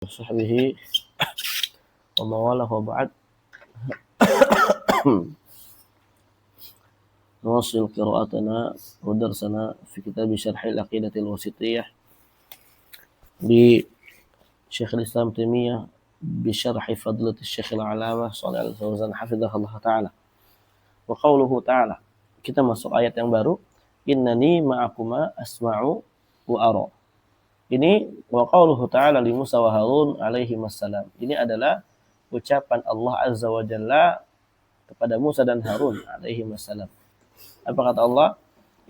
وصحبه ومن والاه وبعد. نواصل قراءتنا ودرسنا في كتاب شرح العقيدة الواسطية لشيخ الإسلام تيمية بشرح فضيلة الشيخ العلامة صالح الفوزان حفظه الله تعالى. وقوله تعالى, kita masuk ayat yang baru, innani ma'akuma asma'u wa ara. Ini wa qauluhu ta'ala li Musa wa Harun alaihi wassalam. Ini adalah ucapan Allah Azza wa Jalla kepada Musa dan Harun alaihi wassalam. Apa kata Allah?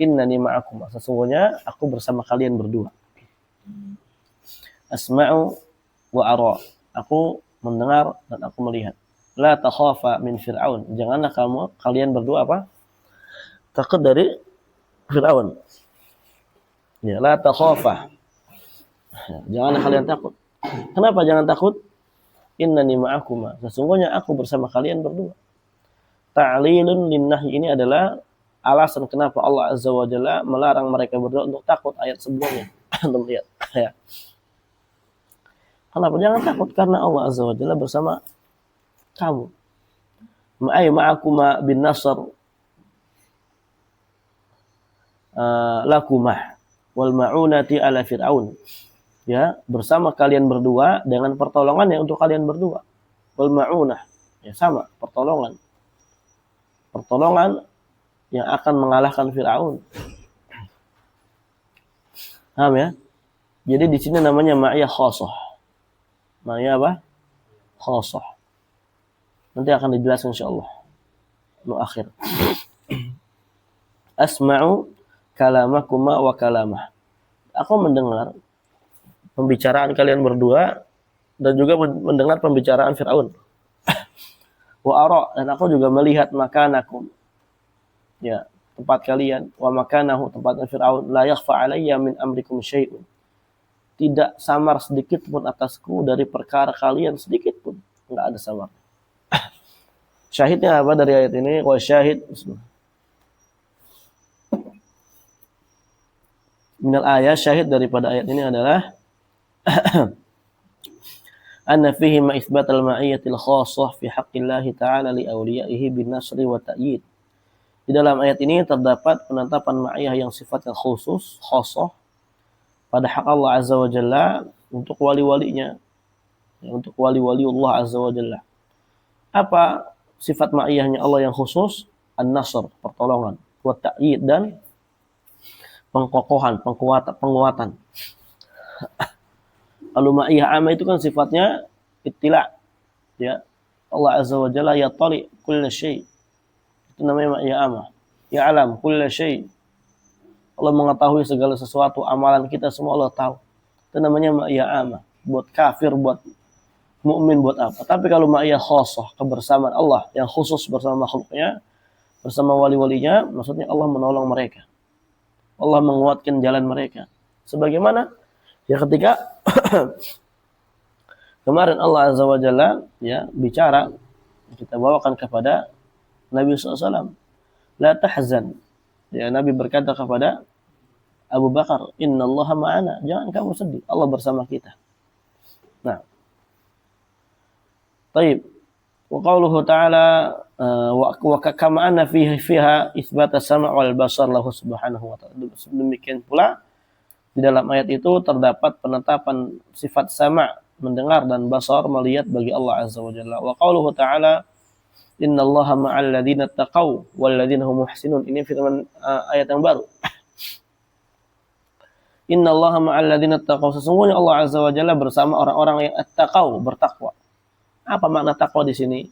Innani ma'akum. Sesungguhnya aku bersama kalian berdua. Asma'u wa ara. Aku mendengar dan aku melihat. La takhafa min Fir'aun. Janganlah kalian berdua apa? Takut dari Fir'aun. Ya, la takhafa. Janganlah kalian takut. Kenapa jangan takut? Innani ma'akuma. Sesungguhnya aku bersama kalian berdua. Ta'lilun linnahi, ini adalah alasan kenapa Allah Azza wa Jalla melarang mereka berdua untuk takut. Ayat sebelumnya. Antum lihat. Ya. Kenapa jangan takut? Karena Allah Azza wa Jalla bersama kamu. Ma'akuma bin nasr lakumah wal ma'unati ala fir'aun. Ya, bersama kalian berdua dengan pertolongan yang untuk kalian berdua. Wal ma'unah, ya sama, pertolongan. Pertolongan yang akan mengalahkan Firaun. Paham ya? Jadi di sini namanya ma'iyah khassah. Ma'iyah apa? Khassah. Nanti akan dijelaskan insyaallah. Akhir. Asma'u kalamakuma wa kalamah. Aku mendengar pembicaraan kalian berdua dan juga mendengar pembicaraan Fir'aun. Wa ara, dan aku juga melihat makanakum. Ya, tempat kalian, wa makanahu, tempatnya Fir'aun, la yakhfa alayya min amrikum syai'un. Tidak samar sedikit pun atasku dari perkara kalian, sedikit pun enggak ada samar. Syahidnya apa dari ayat ini? Wa syahid minal ayat, syahid daripada ayat ini adalah anna fihi ma itsbat al-ma'iyyatil khassah fi haqqillahi ta'ala li awliyaihi bin nasri wa ta'yid. Di dalam ayat ini terdapat penetapan ma'iyah yang sifatnya khusus, khassah pada hak Allah Azza wa Jalla untuk wali-walinya, ya, untuk wali-wali Allah Azza wa Jalla. Apa sifat ma'iyahnya Allah yang khusus? An-nasr, pertolongan, wa ta'yid, dan pengkokohan, penguatan. Kalau ma'iyah amma itu kan sifatnya ittila, ya. Allah Azza wa Jalla yatali kulla syai'. Itu namanya ma'iyah amma. Ya'lam kulla syai'. Allah mengetahui segala sesuatu, amalan kita semua Allah tahu. Itu namanya ma'iyah amma. Buat kafir, buat mukmin, buat apa. Tapi kalau ma'iyah khassah, kebersamaan Allah yang khusus bersama makhluknya, bersama wali-walinya, maksudnya Allah menolong mereka. Allah menguatkan jalan mereka. Sebagaimana ya ketika kemarin Allah Azza wa Jalla ya bicara, kita bawakan kepada Nabi SAW, la tahzan. Ya, Nabi berkata kepada Abu Bakar, innallaha ma'ana, jangan kamu sedih, Allah bersama kita. Nah, taib. Wa qauluhu ta'ala wa kama anna fiha itsbat as-sam' wal basar lahu subhanahu wa ta'ala. Demikian pula di dalam ayat itu terdapat penetapan sifat sama', mendengar, dan basar, melihat bagi Allah Azza wa Jalla. Wa qauluhu ta'ala innallaha ma'al ladzina taqaw wal ladzina hum muhsinun. Ini firman ayat yang baru. Innallaha ma'al ladzina taqaw, sesungguhnya Allah Azza wa Jalla bersama orang-orang yang attaqaw, bertakwa. Apa makna takwa di sini?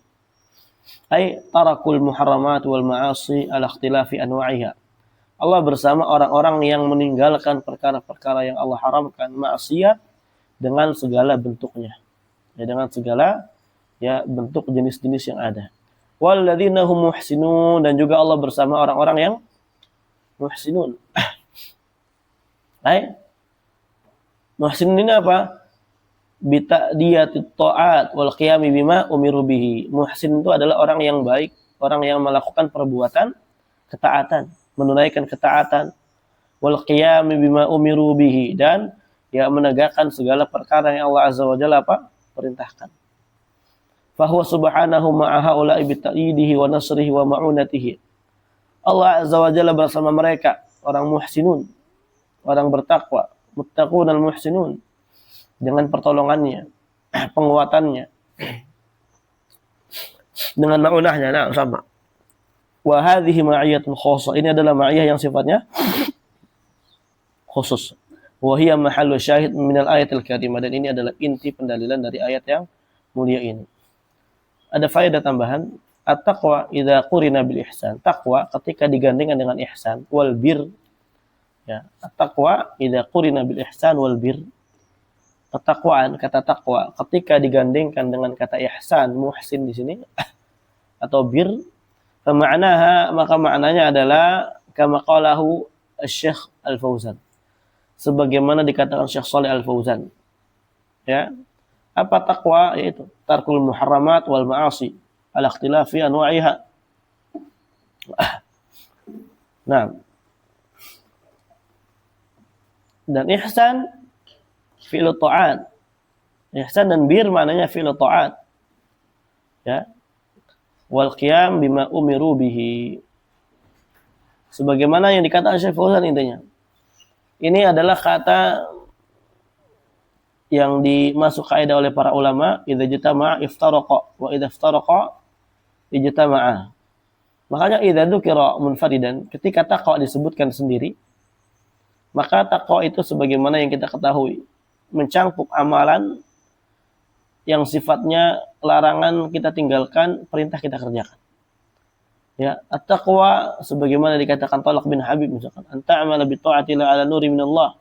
Ai tarakul muharramat wal ma'asi ala ikhtilafi anwa'iha. Allah bersama orang-orang yang meninggalkan perkara-perkara yang Allah haramkan, maksiat dengan segala bentuknya. Ya, dengan segala ya bentuk jenis-jenis yang ada. Walladzina hum muhsinun, dan juga Allah bersama orang-orang yang muhsinun. Hai. Muhsinun ini apa? Bita'diyatit ta'at wal qiyami bima umiru bihi. Muhsin itu adalah orang yang baik, orang yang melakukan perbuatan ketaatan, menunaikan ketaatan, wal qiyami bima umiru bihi, dan ya menegakkan segala perkara yang Allah Azza wa Jalla perintahkan. Fahuwa subhanahu ma'a haula'i bita'yidihi wa nasrihi wa ma'unatihi. Allah Azza wa Jalla bersama mereka, orang muhsinun, orang bertakwa, muttaqun al-muhsinun, dengan pertolongannya, penguatannya, dengan ma'unahnya. Nah, sama. Wa hadhihi ma'iyatun khusus. Ini adalah ma'iyah yang sifatnya khusus. Wa hiya mahallu syahid min al-ayatil karimah, dan ini adalah inti pendalilan dari ayat yang mulia ini. Ada faedah tambahan, at-taqwa idza qurina bil ihsan. Taqwa ketika digandengkan dengan ihsan, wal bir. Ya, at-taqwa idza qurina bil ihsan wal bir. Ketakwaan, kata takwa ketika digandengkan dengan kata ihsan, muhsin di sini atau bir, maka maknanya adalah kama qalahu Syekh Al-Fauzan. Sebagaimana dikatakan Syekh Shalih Al-Fauzan. Ya. Apa takwa? Yaitu tarkul muharramat wal ma'asi ala ikhtilafi anwa'iha. Nah. Dan ihsan fi'lu ta'at. Ihsan dan bir maknanya fi'lu ta'at. Ya. Wal qiyam bima umiru bihi. Sebagaimana yang dikatakan Syekh Fauzan intinya. Ini adalah kata yang dimasuk kaidah oleh para ulama, idza jatama'a iftaraqa wa idza iftaraqa ijtama'a. Makanya idza dzukira munfaridan, ketika taqwa disebutkan sendiri, maka taqwa itu sebagaimana yang kita ketahui, mencangkup amalan yang sifatnya larangan kita tinggalkan, perintah kita kerjakan. Ya, at-taqwa sebagaimana dikatakan Talaq bin Habib misalkan, anta'amala bi ta'atillah ala nuri minallah,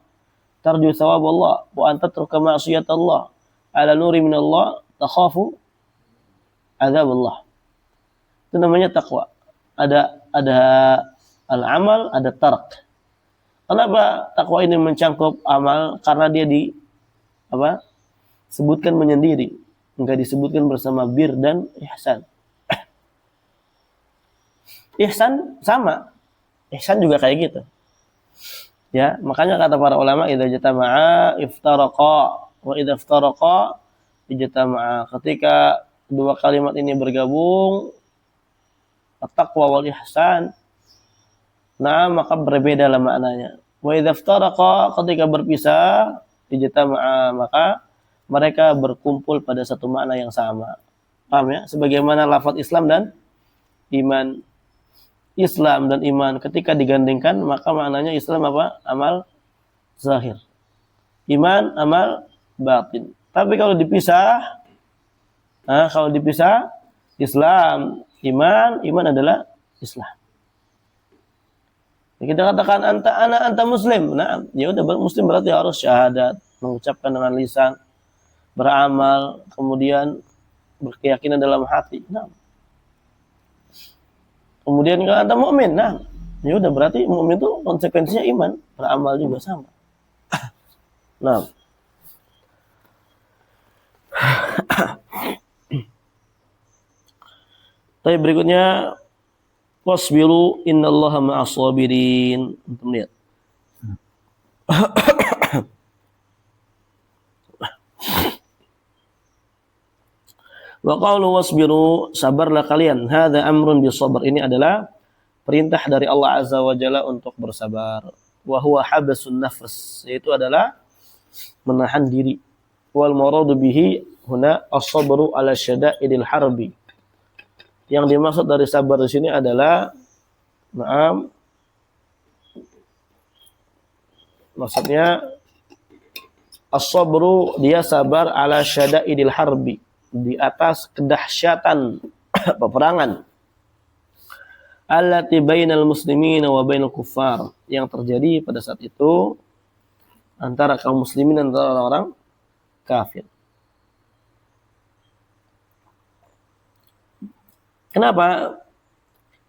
tarju thawab Allah, wa anta tatruka ma'siyat Allah, ala nuri minallah, takhafu azab Allah. Itu namanya taqwa. Ada al-amal, ada tark. Kenapa takwa ini mencangkup amal? Karena dia sebutkan menyendiri, enggak disebutkan bersama bir dan ihsan. Ihsan sama, ihsan juga kayak gitu. Ya, makanya kata para ulama, idza jatama'a iftaraqa wa idza iftaraqa ijtama'a. Ketika dua kalimat ini bergabung, at-taqwa wal ihsan, nah maka berbeda lah maknanya. Wa idza iftaraqa, ketika berpisah, ijtama'a, maka mereka berkumpul pada satu makna yang sama. Paham ya? Sebagaimana lafaz Islam dan iman. Islam dan iman ketika digandengkan, maka maknanya Islam apa? Amal zahir. Iman amal batin. Tapi kalau dipisah, Islam, iman adalah Islam. Kita katakan anta muslim. Nah, ya udah muslim berarti harus syahadat, mengucapkan dengan lisan, beramal, kemudian berkeyakinan dalam hati. Nah. Kemudian kalau anta mukmin, nah, ya udah berarti mukmin itu konsekuensinya iman, beramal juga sama. Nah. Tapi berikutnya wasbiru innallaha ma'as sabirin. Untuk lihat. Wa qalu wasbiru, sabarlah kalian. Hadza amrun bisabr. Ini adalah perintah dari Allah Azza wa Jalla untuk bersabar. Wa huwa habasun nafs, yaitu adalah menahan diri. Wal muradu bihi huna as-sabru ala syada'idil harbi. Yang dimaksud dari sabar di sini adalah maksudnya as-sabru, dia sabar ala syada'idil harbi, di atas kedahsyatan peperangan allati bainal muslimin wa bainal kuffar, yang terjadi pada saat itu antara kaum muslimin dan orang-orang kafir. Kenapa?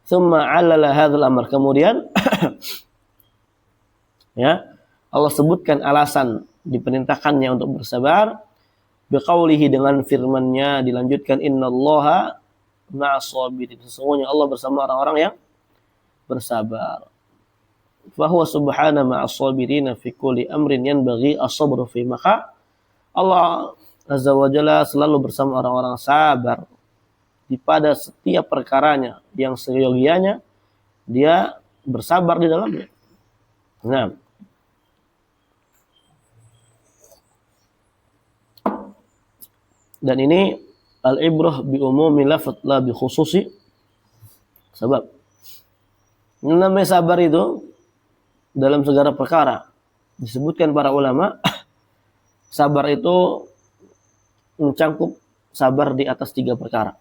Tsumma 'allala hadzal amr, kemudian ya Allah sebutkan alasan diperintahkannya untuk bersabar biqaulihi, dengan firman-Nya dilanjutkan, innallaha ma'as sabirin, sesungguhnya Allah bersama orang-orang yang bersabar. Fahuwa subhana ma'as sabirina fi kulli amrin yanbaghi as-sabru fi. Maka Allah Azza wa Jalla selalu bersama orang-orang sabar pada setiap perkaranya yang seyogianya dia bersabar di dalamnya. Nah, dan ini al-ibrah bi umumi lafadz la bi khususi sebab. Namanya sabar itu dalam segala perkara disebutkan para ulama sabar itu mencangkup sabar di atas 3 perkara.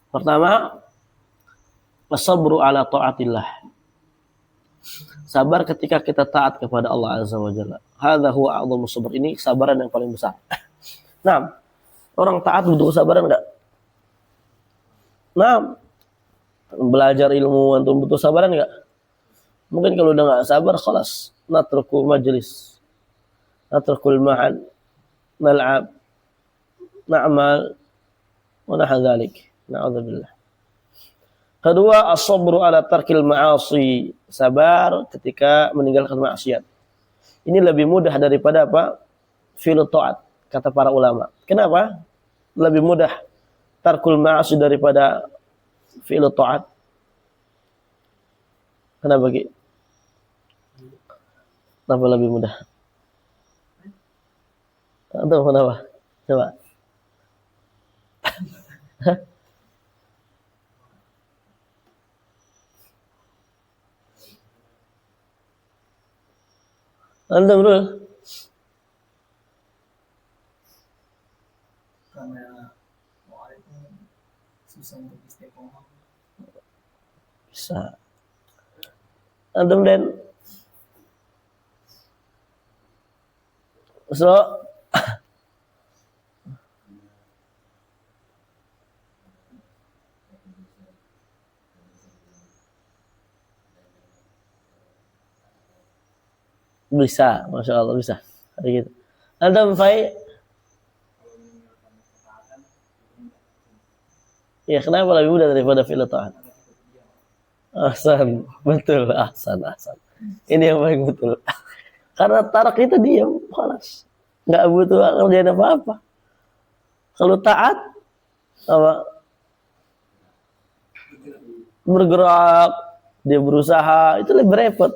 Pertama, as-sabru ala ta'atillah. Sabar ketika kita taat kepada Allah Azza wa Jalla. Hadza huwa a'dhamu sabr. Ini kesabaran yang paling besar. Nah, orang taat butuh kesabaran enggak? Nah, belajar ilmu antum butuh sabaran enggak? Mungkin kalau udah enggak sabar, khalas, natruku majlis, natrukul ma'al, nal'ab, na'mal, wa nahadzalik. Na'udzubillah. Kedua, as-sabru ala tarkil ma'asi. Sabar ketika meninggalkan maksiat. Ini lebih mudah daripada apa? Fi'lu ta'at, kata para ulama. Kenapa? Lebih mudah tarkul ma'asi daripada fi'lu ta'at. Kenapa, Ki? Kenapa lebih mudah? Atau kenapa? Coba. Antum dulu. Karena doa itu susah untuk istiqomah. Bisa. Antum dan so bisa, masya Allah bisa. Kayak gitu. Antum Fai? Ya kenapa lebih mudah daripada fi'il ta'at? Ahsan, betul, ahsan. Ini yang paling betul. Karena tarak itu diam, khalas. Nggak butuh ngerjain apa-apa. Kalau taat, apa? Bergerak, dia berusaha, itu lebih repot.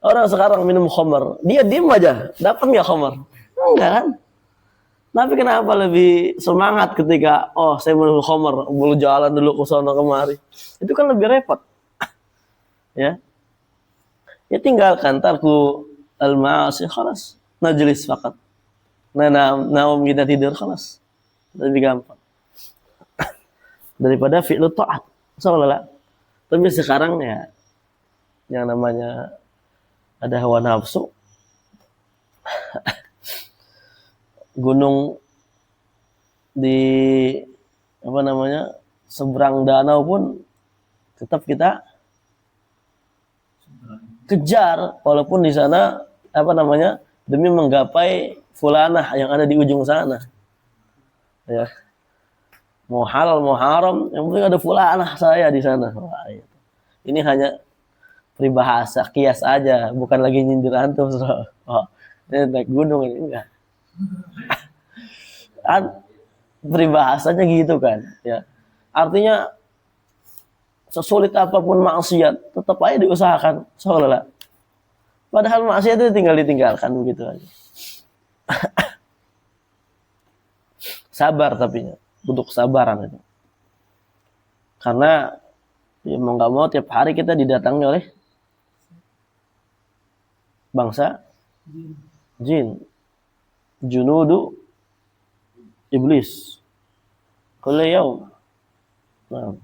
Orang sekarang minum khamar, dia diem aja, dapat nggak khamar? Enggak kan? Tapi kenapa lebih semangat ketika, oh saya minum khamar, boleh jalan dulu ke sana kemari. Itu kan lebih repot. Ya. Ya tinggalkan tarku al-ma'asi khalas. Najlis faqat. Naum kita tidur khalas. Lebih gampang. Daripada fi'lu ta'at. Soalnya. Tapi sekarang ya yang namanya ada hawa nafsu. Gunung di apa namanya? Seberang danau pun tetap kita kejar walaupun di sana apa namanya? Demi menggapai fulanah yang ada di ujung sana. Ya. Mau halal mau haram, yang penting ada fulanah saya di sana. Wah, itu. Ini hanya peribahasa kias aja, bukan lagi nyindir antum. Oh, ini naik gunung ini enggak. Peribahasanya gitu kan, ya. Artinya sesulit apapun maksiat, tetap aja diusahakan. Soalnya padahal maksiat itu tinggal ditinggalkan begitu aja. Sabar tapi butuh kesabaran itu. Karena ya mau nggak mau tiap hari kita didatangi oleh bangsa jin, junudu iblis, kullu yaum. Nah.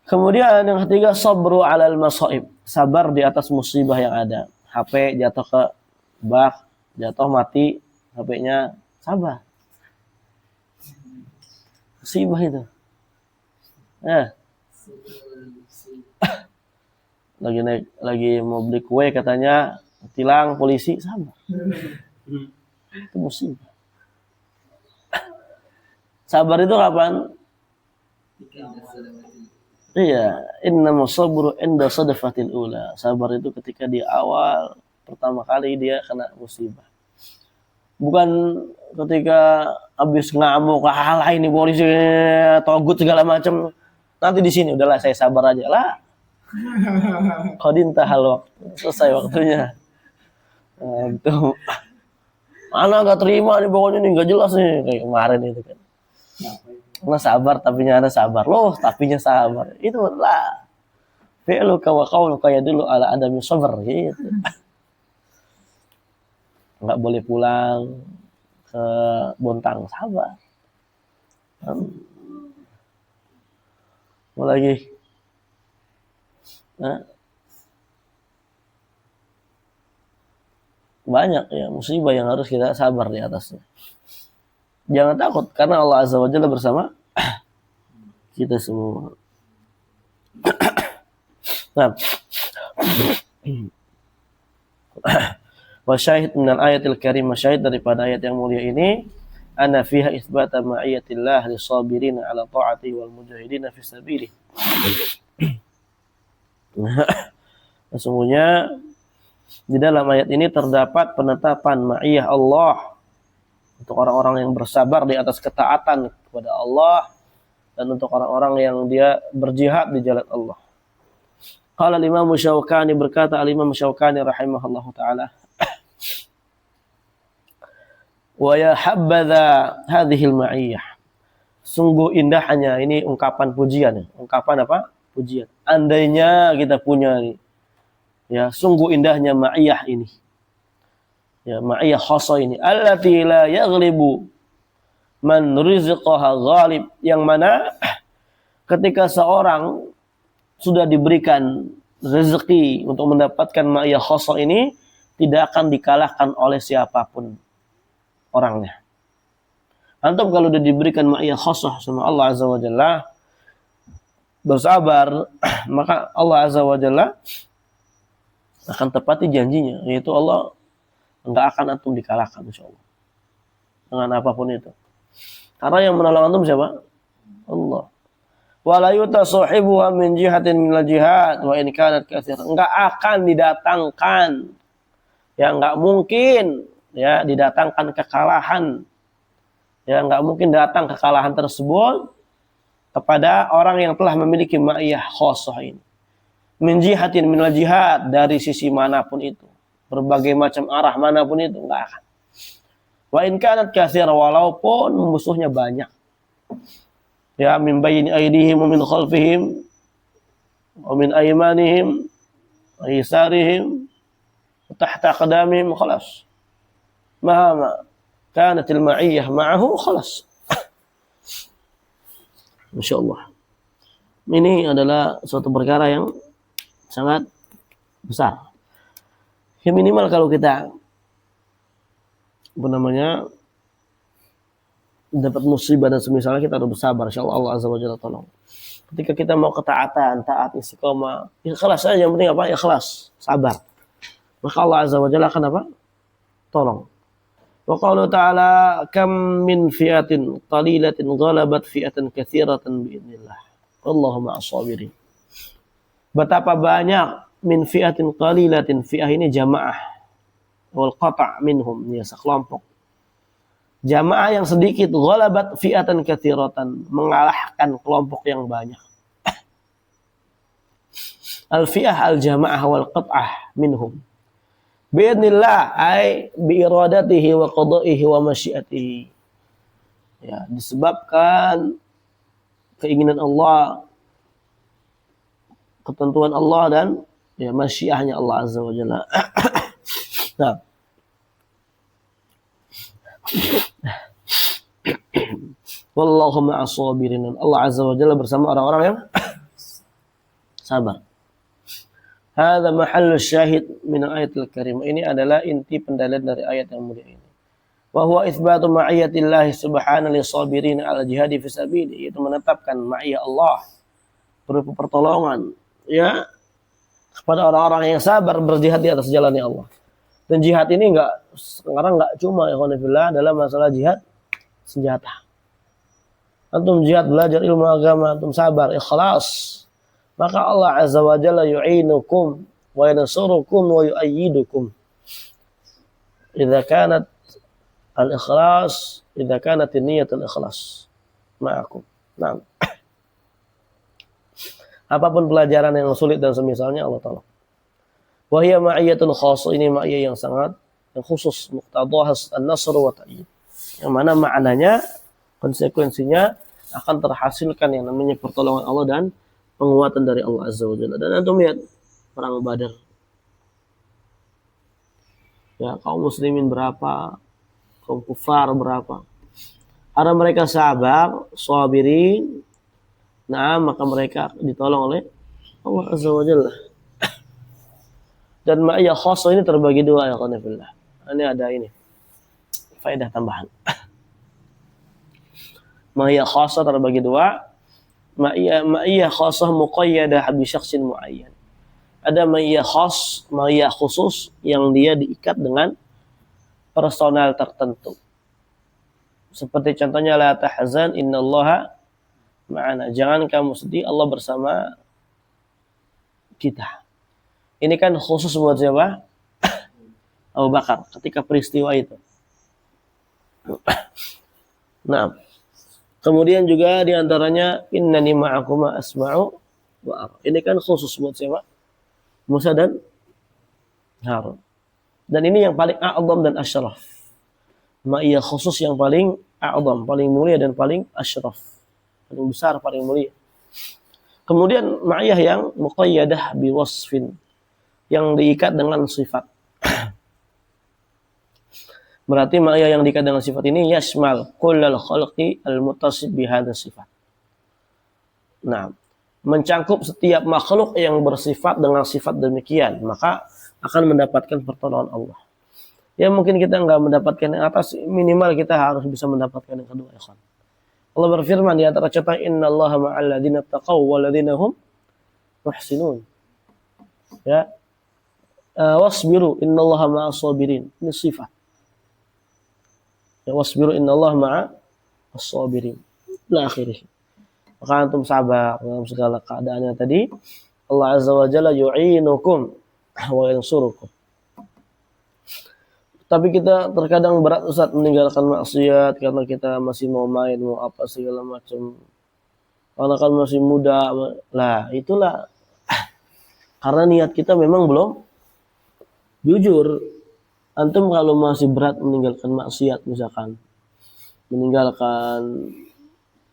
Kemudian yang ketiga, sabru alal masaib, sabar di atas musibah yang ada. HP jatuh ke bak, jatuh mati, HP-nya sabar. Musibah itu. Lagi mau beli kue katanya tilang polisi, sabar. Itu musibah. Sabar itu kapan? Iya, innamas sabru inda sadfatil ula. Sabar itu ketika di awal pertama kali dia kena musibah. Bukan ketika habis ngamuk, kalah ini polisi, togut segala macam. Nanti di sini udahlah saya sabar aja lah. Qadin tahal waktu, selesai waktunya. Nah, gitu. Mana gak terima nih pokoknya nih gak jelas nih kayak kemarin itu kan. Karena sabar tapinya ada sabar loh, tapinya sabar. Itu lah. Fi'lu ka wa qauluka yadullu ala adami sabr gitu. Enggak boleh pulang ke Bontang, sabar. Mau lagi? Nah, banyak ya musibah yang harus kita sabar di atasnya. Jangan takut karena Allah Azza wa Jalla bersama kita semua. Nah, wa syahid min al-ayatil karimah, syahid daripada ayat yang mulia ini, anna fiha itsbata ma'iyatillah lis-sabirin ala ta'ati wal mujahidin fi sabilih. Sesungguhnya di dalam ayat ini terdapat penetapan ma'iyah Allah untuk orang-orang yang bersabar di atas ketaatan kepada Allah dan untuk orang-orang yang dia berjihad di jalan Allah. Qala al-Imam Syaukani, berkata al-Imam Syaukani rahimahullahu taala, wa ya habadha hadhihi al-ma'iyah. Sungguh indahnya, ini ungkapan pujian ya. Ungkapan apa? Pujian. Andainya kita punya ini. Ya, sungguh indahnya ma'iyah ini. Ya, ma'iyah khassa ini, allati la yaghlibu man rizqaha ghalib, yang mana ketika seorang sudah diberikan rezeki untuk mendapatkan ma'iyah khassa ini, tidak akan dikalahkan oleh siapapun orangnya. Antum kalau sudah diberikan ma'iyah khassa sama Allah Azza wa Jalla, bersabar, maka Allah Azza wa Jalla akan tepati janjinya, yaitu Allah enggak akan antum dikalahkan insyaallah dengan apapun itu. Karena yang menolong antum siapa? Allah. Wala yutasahibuha min jihatin minal jihad wa in kanat katsira. Enggak akan didatangkan, ya enggak mungkin ya didatangkan kekalahan. Ya enggak mungkin datang kekalahan tersebut kepada orang yang telah memiliki ma'iyah khassah ini. Min jihatin minal jihad, dari sisi manapun itu. Berbagai macam arah manapun itu enggak akan. Wa in kanat katsira, walaupun musuhnya banyak. Ya, min bayni aydihim wa min khalfihim wa min aymanihim wa yasarihim wa tahta aqdamihim, khalas. Mahama kanat al-ma'iyyah ma'ahu, khalas. Masyaallah. Ini adalah suatu perkara yang sangat besar. Ya, minimal kalau kita dapat musibah dan semisalnya, kita harus bersabar, insyaallah Allah Azza wa Jalla tolong. Ketika kita mau ketaatan, taat, istiqomah, ikhlas saja, yang penting apa? Ikhlas, sabar. Maka Allah Azza wa Jalla akan apa? Tolong. Wa qaulu ta'ala, kam min fi'atin qalilatin ghalabat fi'atan katsiratan biidznillah. Wallahu ma'as sabirin. Betapa banyak min fi'atin qalilatin, fi'ah ini jamaah, wal qata' minhum, ya sekelompok. Jamaah yang sedikit, ghalabat fi'atan katsiratan, mengalahkan kelompok yang banyak. Al-fi'ah al-jamaah wal qat'ah minhum. Bi'idznillah, ay bi'iradatihi wa qada'ihi wa masyiatihi. Ya, disebabkan keinginan Allah, ketentuan Allah, dan ya masyiahnya Allah Azza wa Jalla. Nah, wallahu ma'as sabirin. Allah Azza wa Jalla bersama orang-orang yang sabar. Hadza mahallu syahid min ayatil karimah. Ini adalah inti pendalilan dari ayat yang mulia ini. Wa huwa itsbatu ma'iyatillah subhanahu li sabirin ala jihadi fi sabili, itu menetapkan ma'iyah Allah berupa pertolongan ya kepada orang-orang yang sabar berjihad di atas jalannya Allah. Dan jihad ini sekarang enggak cuma ikhwanillah dalam masalah jihad senjata. Antum jihad belajar ilmu agama, antum sabar, ikhlas, maka Allah Azza wa Jalla yu'inukum wa yansurukum wa yu'ayyidukum. Idza kanat al-ikhlas, idza kanat niyyat al-ikhlas ma'akum. Nah, apapun pelajaran yang sulit dan semisalnya Allah tolong. Wa hiya ma'iyyatun khassah, ini ma'iyyah yang sangat yang khusus, muqtadhaha an-nasr wa ta'yid. Yang mana maknanya, konsekuensinya akan terhasilkan yang namanya pertolongan Allah dan penguatan dari Allah Azza wa Jalla. Dan antum lihat perang Badar. Ya, kaum muslimin berapa, kaum kufar berapa. Karena mereka sabar, sabirin, nah maka mereka ditolong oleh Allah Azza wa Jalla. Dan ma'iyah khassah ini terbagi dua ya qanifillah. Ini ada ini faedah tambahan. Ma'iyah khassah terbagi dua. Ma'iyah khassah muqayyadah bi syakhsin muayyan. Ada ma'iyah khas, ma'iyah khusus yang dia diikat dengan personal tertentu. Seperti contohnya la tahzan innallaha ma'ana. Jangan kamu sedih, Allah bersama kita. Ini kan khusus buat siapa? Abu Bakar ketika peristiwa itu. Nah, kemudian juga diantaranya innani ma'akuma asma'u wa ara. Ini kan khusus buat siapa? Musa dan Harun. Dan ini yang paling a'zam dan asyraf. Ma'iyah khusus yang paling a'zam, paling mulia dan paling asyraf. Paling besar, paling mulia. Kemudian ma'iyah yang muqayyadah biwasfin, yang diikat dengan sifat. Berarti ma'iyah yang diikat dengan sifat ini yashmal kullal khalqi al-muttasib bihadha sifat. Nah, mencangkup setiap makhluk yang bersifat dengan sifat demikian, maka akan mendapatkan pertolongan Allah. Ya mungkin kita nggak mendapatkan yang atas, minimal kita harus bisa mendapatkan yang kedua. Ya, Allah berfirman di antara contoh, innallaha ma'al ladzina taqaw wal ladzina hum muhsinun. Ya. Wasbiru innallaha ma'as sabirin. Ini sifat. Ya, wasbiru innallaha ma'as sabirin. Ila akhirih. Maka antum sabar dalam segala keadaannya tadi. Allah Azza wa Jalla yu'inukum wa yansurukum. Tapi kita terkadang berat Ustaz meninggalkan maksiat karena kita masih mau main, mau apa segala macam. Karena kan masih muda. Lah, itulah karena niat kita memang belum jujur. Antum kalau masih berat meninggalkan maksiat misalkan, meninggalkan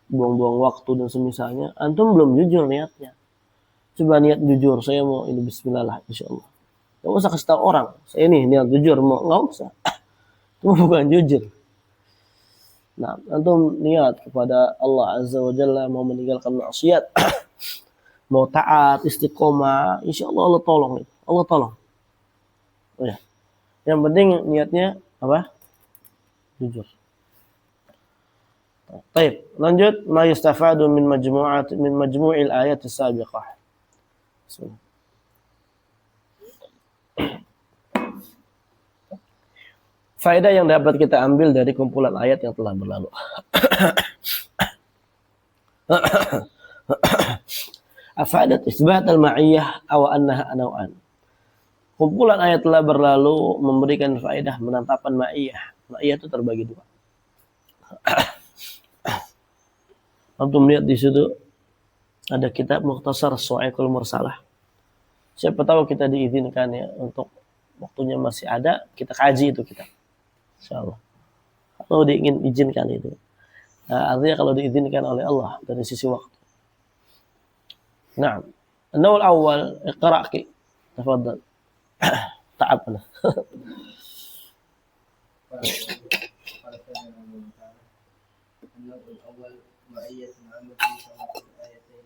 buang-buang waktu dan semisalnya, antum belum jujur niatnya. Coba niat jujur, saya mau ini bismillah lah insyaallah. Gak usah kasih tahu orang, saya ini niat jujur mau, nggak usah. Itu bukan jujur. Nah, antum niat kepada Allah Azza wa Jalla mau meninggalkan maksiat, mau taat, istiqomah, insyaallah Allah tolong itu. Allah tolong. Oh ya. Yang penting niatnya apa? Jujur. Baik, lanjut ma yustafadu min majmu'il ayat as-sabiqah. Bismillah. Faedah yang dapat kita ambil dari kumpulan ayat yang telah berlalu. Afadat isbat al-ma'iyyah aw annaha naw'an. Kumpulan ayat telah berlalu memberikan faedah menetapkan ma'iyyah. Ma'iyyah itu terbagi dua. Antum lihat di situ ada kitab Mukhtasar Shu'aikul Mursalah. Siapa tahu kita diizinkan ya untuk waktunya masih ada, kita kaji itu kitab. Insyaallah. Kalau diizinkan itu. Nah, artinya kalau diizinkan oleh Allah dari sisi waktu. Nah, an-nawl awal iqra' ki. Tafadhal. Ta'abna. معية عامة في الآيتين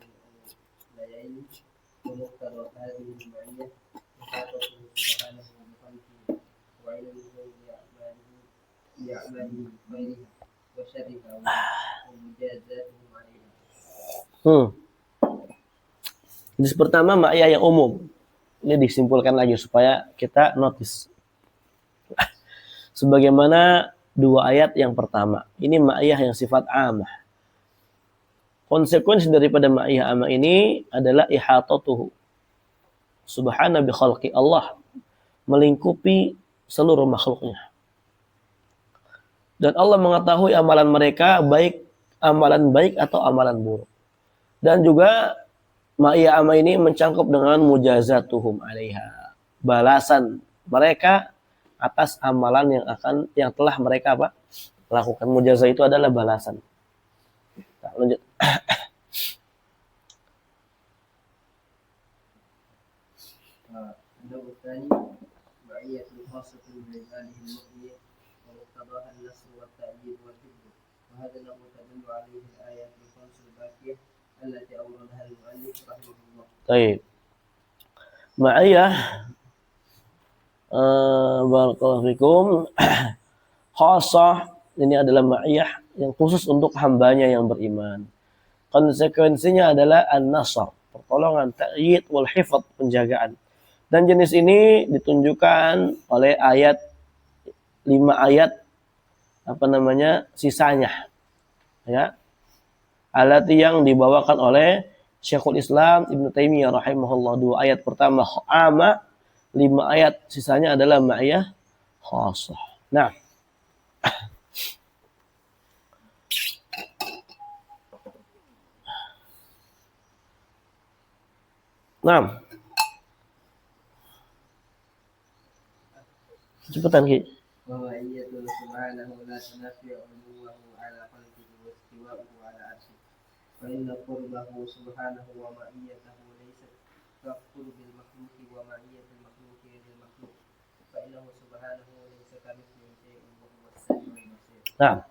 الأوليين ومقتضى هذه المعية إحاطته سبحانه بخلقه وعلمه بأعماله خيرها وشرها ومجازاتهم عليها. Jenis pertama ma'iyah yang umum. Ini disimpulkan lagi supaya kita notice. Sebagaimana dua ayat yang pertama. Ini ma'iyah yang sifat amah. konsekuensi daripada ma'iyah amma ini adalah ihatatuhu subhana bi khalqi, Allah melingkupi seluruh makhluknya. Dan Allah mengetahui amalan mereka, baik amalan baik atau amalan buruk. Dan juga ma'iyah amma ini mencangkup dengan mujazatuhum 'alaiha, balasan mereka atas amalan yang telah mereka lakukan. Mujazah itu adalah balasan. Nah, lanjut. النوع الثاني معية خاصة بعباده المؤمنين ومقتضاها النصر والتأييد والحفظ، وهذا النوع تدل عليه الآيات الخمس الباقية التي أوردها المؤلف رحمه الله. طيب. Ma'iyah barakallahu fikum khasah, ini adalah ma'iyah yang khusus untuk hambanya yang beriman. Konsekuensinya adalah an-nasr, pertolongan, ta'yid wal hifdz, penjagaan. Dan jenis ini ditunjukkan oleh 5 ayat sisanya. Ya. Alat yang dibawakan oleh Syekhul Islam Ibnu Taimiyah rahimahullah. 2 ayat pertama amma, 5 ayat sisanya adalah ma'iyah khasah. Nah, cepetan Ki. ومعية سبحانه لا تنافي علوه على خلقه واستواءه على عرشه، فإن قربه سبحانه ومعيته ليست كقرب المخلوق ومعية المخلوق للمخلوق، فإنه سبحانه ليس كمثله شيء وهو السميع البصير. Nah,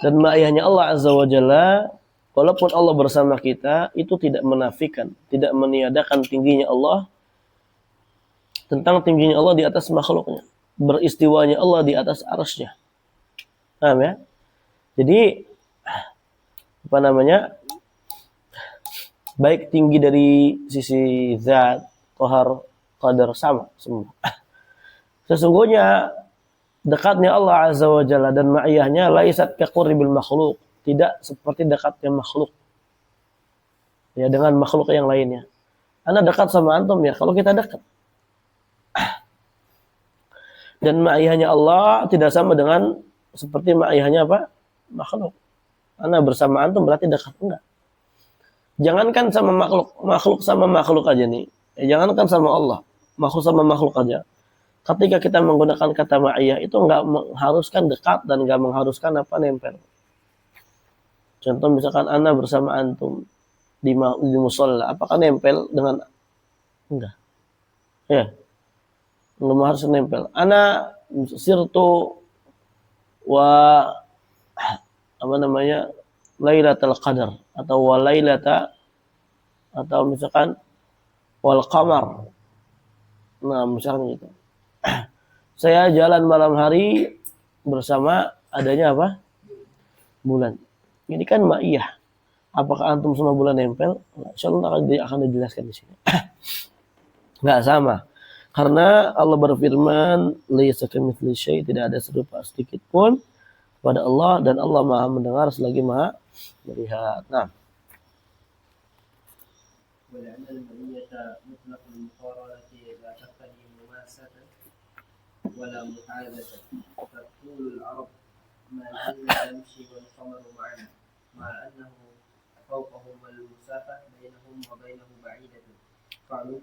dan ma'iyahnya Allah Azza wa Jalla, walaupun Allah bersama kita, itu tidak menafikan, tidak meniadakan tingginya Allah, tentang tingginya Allah di atas makhluknya, beristiwanya Allah di atas arsy-Nya. Paham ya? Jadi baik tinggi dari sisi zat, qahar, qadar, sama semua. Sesungguhnya dekatnya Allah Azza wa Jalla dan ma'iyahnya laisat kaqurbil makhluk, tidak seperti dekatnya makhluk ya dengan makhluk yang lainnya. Anda dekat sama antum ya kalau kita dekat. Dan ma'iyahnya Allah tidak sama dengan seperti ma'iyahnya makhluk. Anda bersama antum berarti dekat, enggak. Jangankan sama makhluk sama makhluk aja nih. Jangankan sama Allah, makhluk sama makhluk aja. Ketika kita menggunakan kata ma'iyah itu enggak mengharuskan dekat dan enggak mengharuskan nempel. Contoh misalkan Anda bersama antum di musholla, apakah nempel dengan enggak? Ya. Enggak harus nempel. Ana sirtu wa Lailatul Qadar atau walailata atau misalkan wal qamar. Nah, misalkan gitu. Saya jalan malam hari bersama adanya bulan. Ini kan ma'iyah. Apakah antum sama bulan nempel? Insyaallah akan dijelaskan di sini. Enggak sama. Karena Allah berfirman, laisa kamitslihi syai', tidak ada serupa sedikit pun pada Allah, dan Allah Maha mendengar selagi Maha melihat. Nah, ولأن المعية مطلق المقارنة لا تقتضي مماسة ولا محاذة، فتقول العرب ما زلنا نمشي والقمر معنا، مع أنه فوقهم والمسافة بينهم وبينه بعيدة، فعلو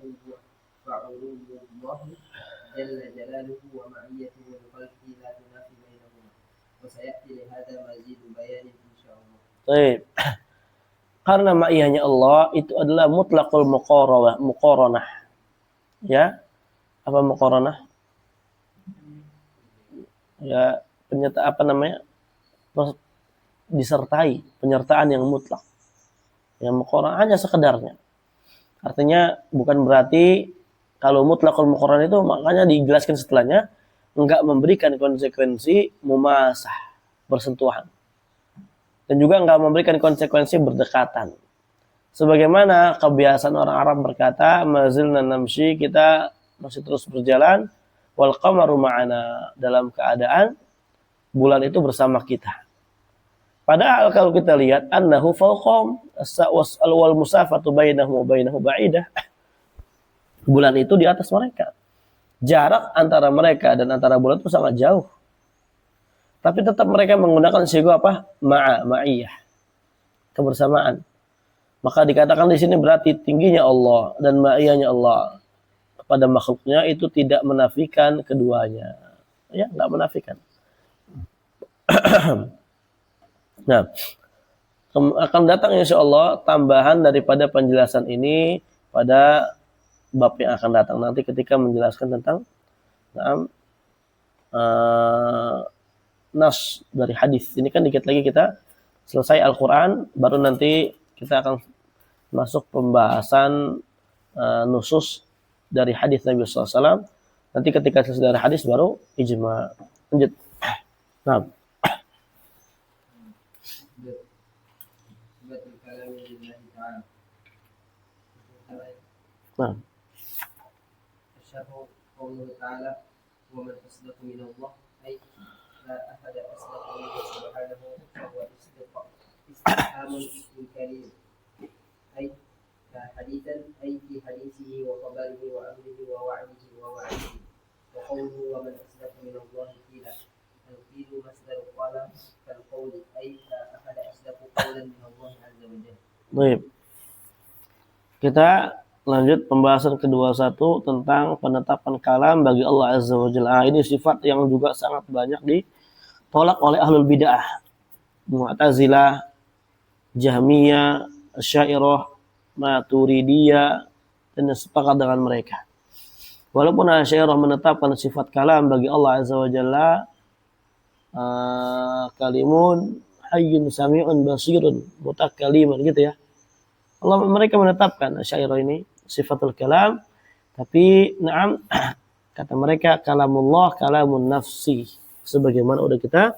الله جل جلاله ومعيته لخلقه لا تنافي بينهما، وسيأتي لهذا مزيد بيان إن شاء الله. baik. Karena ma'iyahnya Allah itu adalah mutlaqul muqaranah. Ya. Apa muqaranah? Ya, disertai, penyertaan yang mutlak. Yang muqaranah hanya sekedarnya. Artinya bukan berarti kalau mutlaqul muqaranah itu makanya dijelaskan setelahnya enggak memberikan konsekuensi mumasah, bersentuhan. Dan juga enggak memberikan konsekuensi berdekatan. Sebagaimana kebiasaan orang Arab berkata, mazilna namshi, kita masih terus berjalan, wal qamaru ma'ana, dalam keadaan bulan itu bersama kita. Padahal kalau kita lihat annahu fawqahum wal musafatu bainahum wa bainahu ba'idah. Bulan itu di atas mereka. Jarak antara mereka dan antara bulan itu sangat jauh. Tapi tetap mereka menggunakan siga apa? Ma'iyah. Kebersamaan. Maka dikatakan di sini berarti tingginya Allah dan ma'iyahnya Allah kepada makhluknya itu tidak menafikan keduanya. Ya, enggak menafikan. Nah, akan datang insyaallah tambahan daripada penjelasan ini pada bab yang akan datang nanti ketika menjelaskan tentang nas dari hadis. Ini kan dikit lagi kita selesai Al-Quran, baru nanti kita akan masuk pembahasan nusus dari hadis Nabi SAW. Nanti ketika selesai dari hadis baru ijma. Lanjut. Nah. Nah. الشرح قوله تعالى ومن أصدق من الله أي لا أحد أصدق منه سبحانه فهو استفهام إنكاري أي حديثا أي في حديثه وخبره وأمره ووعده ووعده وقوله ومن أصدق من الله قيلا القيل مصدر قال كالقول أي لا أحد أصدق قولا من الله عز وجل. Baik. Kita lanjut pembahasan ke-21 tentang penetapan kalam bagi Allah Azza wa Jalla. Ini sifat yang juga sangat banyak ditolak oleh ahlul bid'ah. Mu'tazilah, Jahmiyah, Asy'ariyah, Maturidiyah dan sepakat dengan mereka. Walaupun Asy'ariyah menetapkan sifat kalam bagi Allah Azza wa Jalla, kalimun hayyun sami'un basirun mutakalimun gitu ya. Allah mereka menetapkan Asy'ariyah ini sifatul kalam, tapi na'am kata mereka kalamullah kalamun nafsi sebagaimana udah kita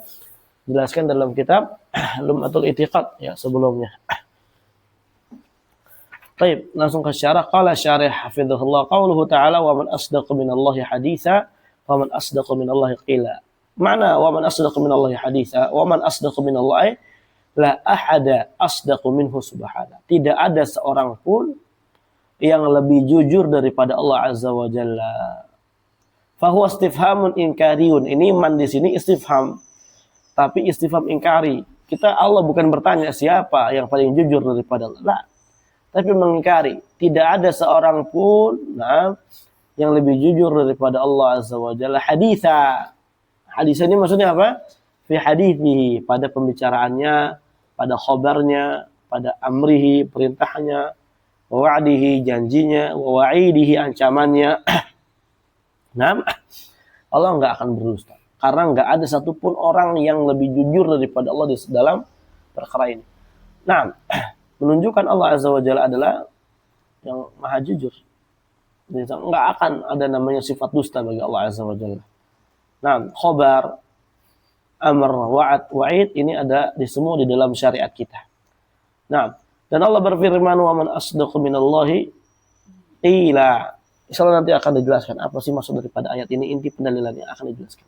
jelaskan dalam kitab Lum'atul I'tiqad ya sebelumnya. Baik, langsung ke syarah. Qala syarih hafizahullah qauluhu ta'ala wa man asdaqu minallahi haditsa wa man asdaqu minallahi qila. Mana wa man asdaqu minallahi haditsa wa man asdaqu minallahi la ahada asdaqu minhu subhanahu. Tidak ada seorang pun yang lebih jujur daripada Allah Azza wa Jalla. Fahuwa istifhamun inkariun. Ini man di sini istifham. Tapi istifham ingkari. Allah bukan bertanya siapa yang paling jujur daripada Allah. Nah, tapi mengingkari. Tidak ada seorang pun yang lebih jujur daripada Allah Azza wa Jalla. Haditha. Haditha ini maksudnya apa? Fi hadithi. Pada pembicaraannya, pada khobarnya, pada amrihi, perintahnya, wa'dihi, janjinya, wa'idihi, ancamannya. Nah, Allah nggak akan berdusta. Karena nggak ada satupun orang yang lebih jujur daripada Allah di dalam perkara ini. Nah, menunjukkan Allah Azza wa Jalla adalah yang maha jujur. Jadi, nggak akan ada namanya sifat dusta bagi Allah Azza wa Jalla. Nah, khobar, amr, wa'ad, wa'id ini ada di semua di dalam syariat kita. Nah, dan Allah berfirman wa man asdaqu minallahi qila. Insyaallah nanti akan dijelaskan apa sih maksud daripada ayat ini, inti pendalilannya akan dijelaskan.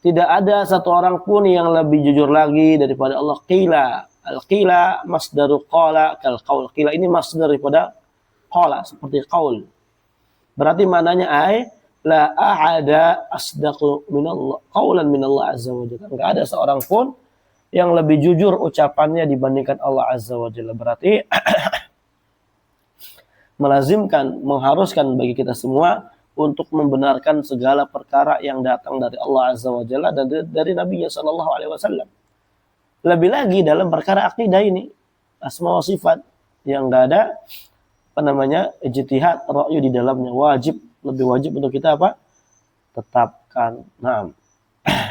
Tidak ada satu orang pun yang lebih jujur lagi daripada Allah. Qila. Al-qila masdaru qala kal qaul. Qila ini masdar daripada qala seperti qaul. Berarti maknanya la ahada asdaqu minallah qaulan minallah azza wa jalla. Enggak ada seorang pun yang lebih jujur ucapannya dibandingkan Allah Azza wa Jalla. Berarti melazimkan, mengharuskan bagi kita semua untuk membenarkan segala perkara yang datang dari Allah Azza wa Jalla dan dari Nabi sallallahu alaihi wasallam. Lebih lagi dalam perkara akidah ini, asma wa sifat yang enggak ada ijtihad, ra'yu di dalamnya, lebih wajib untuk kita apa? Tetapkan. Nah,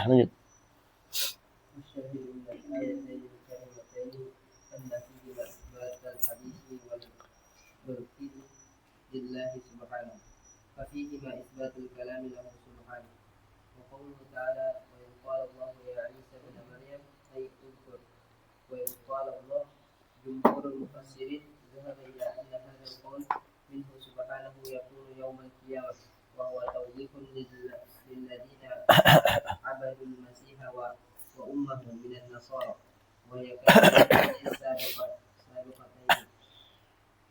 lanjut. الآيتين الكريمتين أن فيهما إثبات الحديث والتوحيد لله سبحانه ففيهما إثبات الكلام له سبحانه وقوله تعالى وإذ قال الله يا عيسى ابن مريم أي اذكر وإذ قال الله جمهور المفسرين ذهب إلى أن هذا القول منه سبحانه يكون يوم القيامة وهو توضيح للذين عبدوا المسيح وأمه من النصارى وهي كلمة السابقتين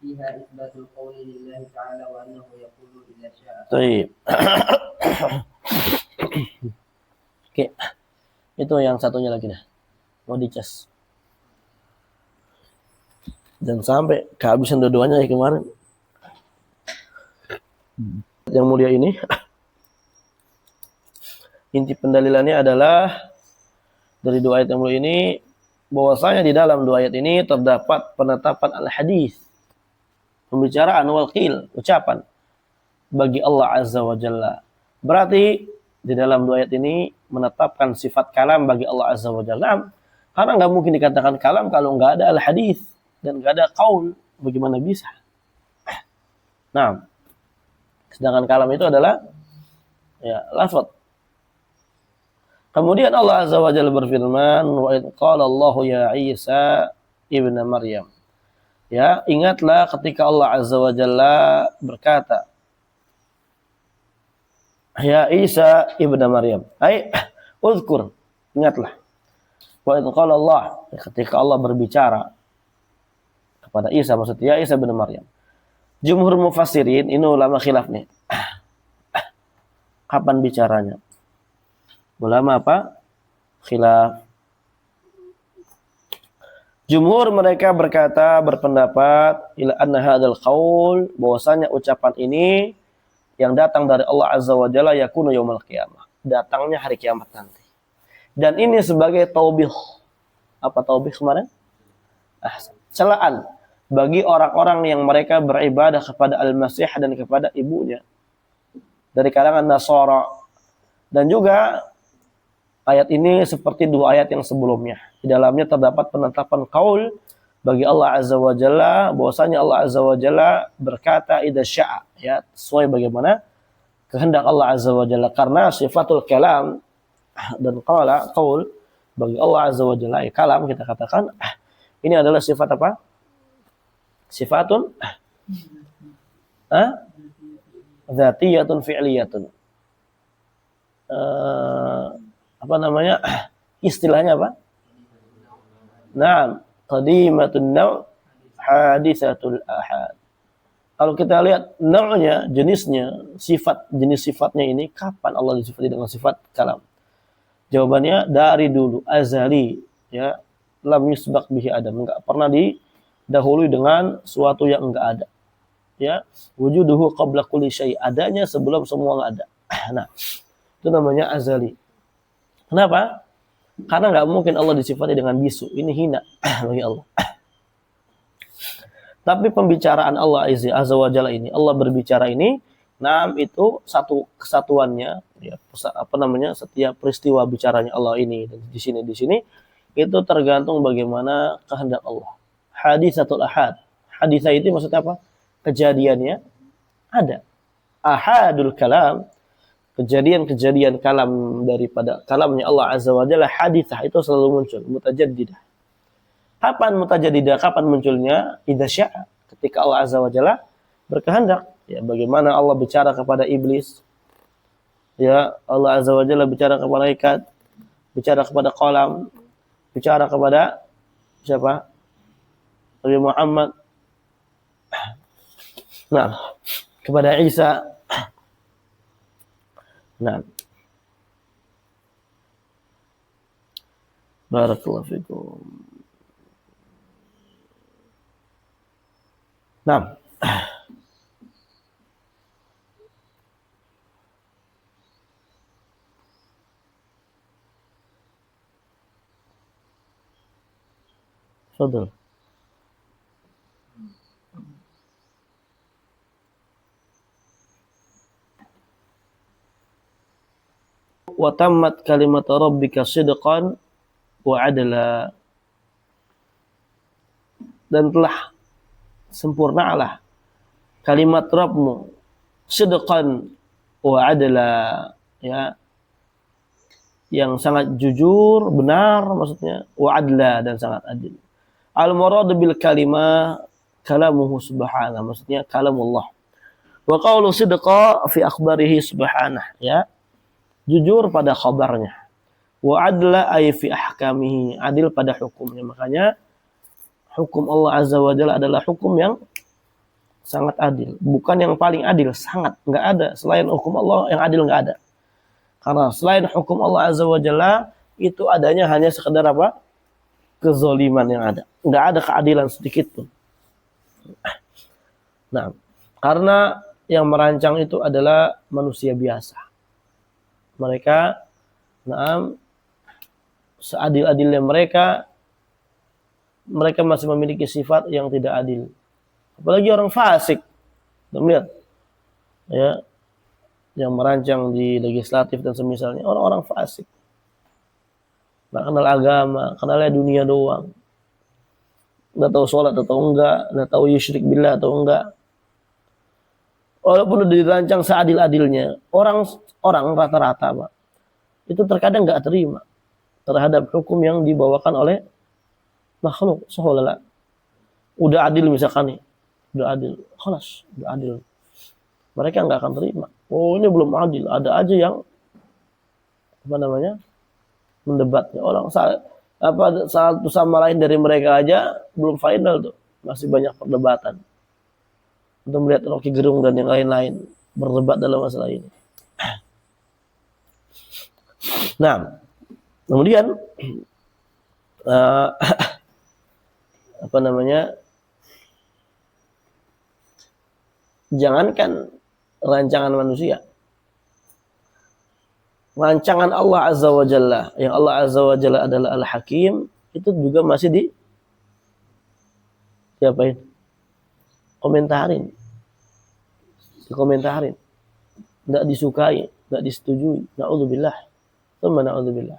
فيها إثبات القول لله تعالى وأنه يقول إذا شاء. طيب. Oke. Itu yang satunya lagi dah. Mau dicas. Dan sampai kehabisan dua-duanya ya kemarin. Yang mulia ini inti pendalilannya adalah dari dua ayat yang mulia ini bahwasanya di dalam dua ayat ini terdapat penetapan al-hadis, pembicaraan wal qil, ucapan bagi Allah Azza wa Jalla. Berarti di dalam dua ayat ini menetapkan sifat kalam bagi Allah Azza wa Jalla. Karena nggak mungkin dikatakan kalam kalau nggak ada al-hadis dan nggak ada qaul. Bagaimana bisa? Nah, sedangkan kalam itu adalah ya lafaz. Kemudian Allah Azza wa Jalla berfirman, wa idh qala Allah ya Isa ibnu Maryam. Ya, ingatlah ketika Allah Azza wa Jalla berkata, ya Isa ibnu Maryam. Uzkur, ingatlah. Wa idh qala Allah, ketika Allah berbicara kepada Isa, maksudnya Isa bin Maryam. Jumhur mufassirin, ini ulama khilaf nih. Kapan bicaranya? Ulama apa? Khilaf. Jumhur mereka berpendapat ila anna hadzal qaul, bahwasanya ucapan ini yang datang dari Allah Azza wa Jalla yakunu yaumul qiyamah. Datangnya hari kiamat nanti. Dan ini sebagai taubih. Apa taubih kemarin? Celaan bagi orang-orang yang mereka beribadah kepada Al-Masih dan kepada ibunya dari kalangan Nasara. Dan juga ayat ini seperti dua ayat yang sebelumnya. Di dalamnya terdapat penetapan qaul bagi Allah Azza wa Jalla, bahwasanya Allah Azza wa Jalla berkata idza syaa, ya, sesuai bagaimana kehendak Allah Azza wa Jalla. Karena sifatul kalam dan qaul bagi Allah Azza wa Jalla, kalam kita katakan ini adalah sifat apa? Sifatun dzatiyatun fi'liyatun. Apa namanya? Istilahnya apa? Naam, qadimatun naw' hadisatul ahad. Kalau kita lihat nau'nya, jenisnya, jenis sifatnya ini, kapan Allah disifati dengan sifat kalam? Jawabannya dari dulu, azali, ya, lam yusbaq bihi adam, enggak pernah didahului dengan suatu yang enggak ada. Ya, wujuduhu qabla kulli syai', adanya sebelum semua enggak ada. Nah, itu namanya azali. Kenapa? Karena enggak mungkin Allah disifati dengan bisu. Ini hina bagi Allah. Tapi pembicaraan Allah Azza wa Jalla ini, Allah berbicara ini, itu satu kesatuannya, ya, apa namanya, setiap peristiwa bicaranya Allah ini dan di sini itu tergantung bagaimana kehendak Allah. Hadisatul ahad. Hadisah itu maksudnya apa? Kejadiannya ada. Ahadul kalam, kejadian-kejadian kalam daripada kalamnya Allah Azza wa Jalla, hadisah itu selalu muncul, mutajaddidah. Kapan mutajaddidah? Kapan munculnya? Idza syaa, ketika Allah Azza wa Jalla berkehendak. Ya, bagaimana Allah bicara kepada iblis? Ya, Allah Azza wa Jalla bicara kepada malaikat, bicara kepada qalam, bicara kepada siapa? Nabi Muhammad. Nah, kepada Isa. Nah. Barakallahu fikum. Nah. Fadhil. Wa tammat kalimat rabbika sidqan wa adla, dan telah sempurnalah kalimat Rabbmu sidqan wa adla, ya, yang sangat jujur, benar maksudnya, wa adla, dan sangat adil. Al-murad bil kalimah kalamuhu subhanahu, maksudnya kalamullah. Wa qawlu sidqa fi akhbarihi subhanahu, ya, jujur pada khabarnya. Wa adla ay fi ahkamihi, adil pada hukumnya. Makanya hukum Allah Azza wa Jalla adalah hukum yang sangat adil. Bukan yang paling adil, sangat. Nggak ada. Selain hukum Allah yang adil nggak ada. Karena selain hukum Allah Azza wa Jalla, itu adanya hanya sekedar apa? Kezoliman yang ada. Nggak ada keadilan sedikit pun. Nah, karena yang merancang itu adalah manusia biasa. Mereka, seadil-adilnya mereka masih memiliki sifat yang tidak adil. Apalagi orang fasik. Lihat, ya, yang merancang di legislatif dan semisalnya orang-orang fasik. Nggak kenal agama, kenalnya dunia doang. Nggak tahu sholat atau enggak, nggak tahu yusyrik billah atau enggak. Walaupun udah dirancang seadil-adilnya, orang rata-rata, Pak, itu terkadang nggak terima terhadap hukum yang dibawakan oleh makhluk seolah-olah. Udah adil misalkan nih, udah adil, khalas, udah adil. Mereka nggak akan terima. Oh, ini belum adil, ada aja yang mendebatnya. Orang satu sama lain dari mereka aja belum final tuh, masih banyak perdebatan. Untuk melihat Rocky Gerung dan yang lain-lain berdebat dalam masalah ini. Nah, kemudian jangankan rancangan manusia, rancangan Allah Azza wa Jalla, yang Allah Azza wa Jalla adalah Al-Hakim, itu juga masih diapain? Komentarin, nggak disukai, nggak disetujui. Na'udzubillah, na'udzubillah.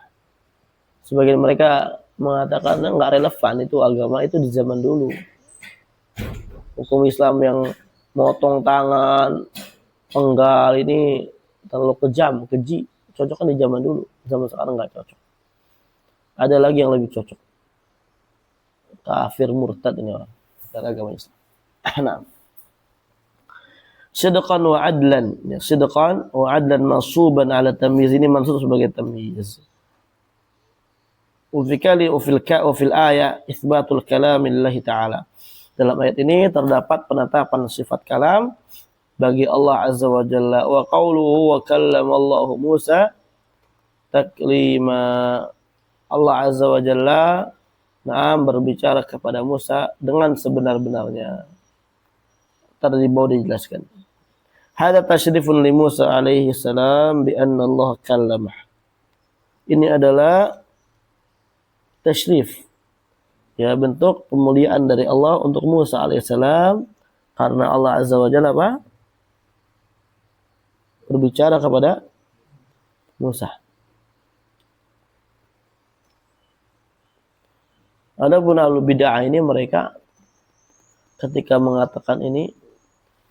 Sebagian mereka mengatakan nggak relevan itu agama itu di zaman dulu. Hukum Islam yang motong tangan, penggal ini terlalu kejam, keji. Cocok kan di zaman dulu, zaman sekarang nggak cocok. Ada lagi yang lebih cocok. Kafir murtad ini orang dari agama Islam. Nah, sidqan wa adlan, ya, sidqan wa adlan mansuban ala tamyiz, ini mansub sebagai tamyiz. Fil ayat itsbatul kalam lillahi ta'ala. Dalam ayat ini terdapat penetapan sifat kalam bagi Allah Azza wa Jalla. Wa qauluhu wa kallama Allahu Musa taklima. Allah Azza wa Jalla berbicara kepada Musa dengan sebenar-benarnya. Tadi di bawah dijelaskan. Hada tasyrifun li Musa alaihi salam bi anna Allah kallamah. Ini adalah tasyrif, ya, bentuk pemuliaan dari Allah untuk Musa alaihissalam karena Allah Azza wa Jalla berbicara kepada Musa. Adapun ahlul bid'ah ini, mereka ketika mengatakan ini,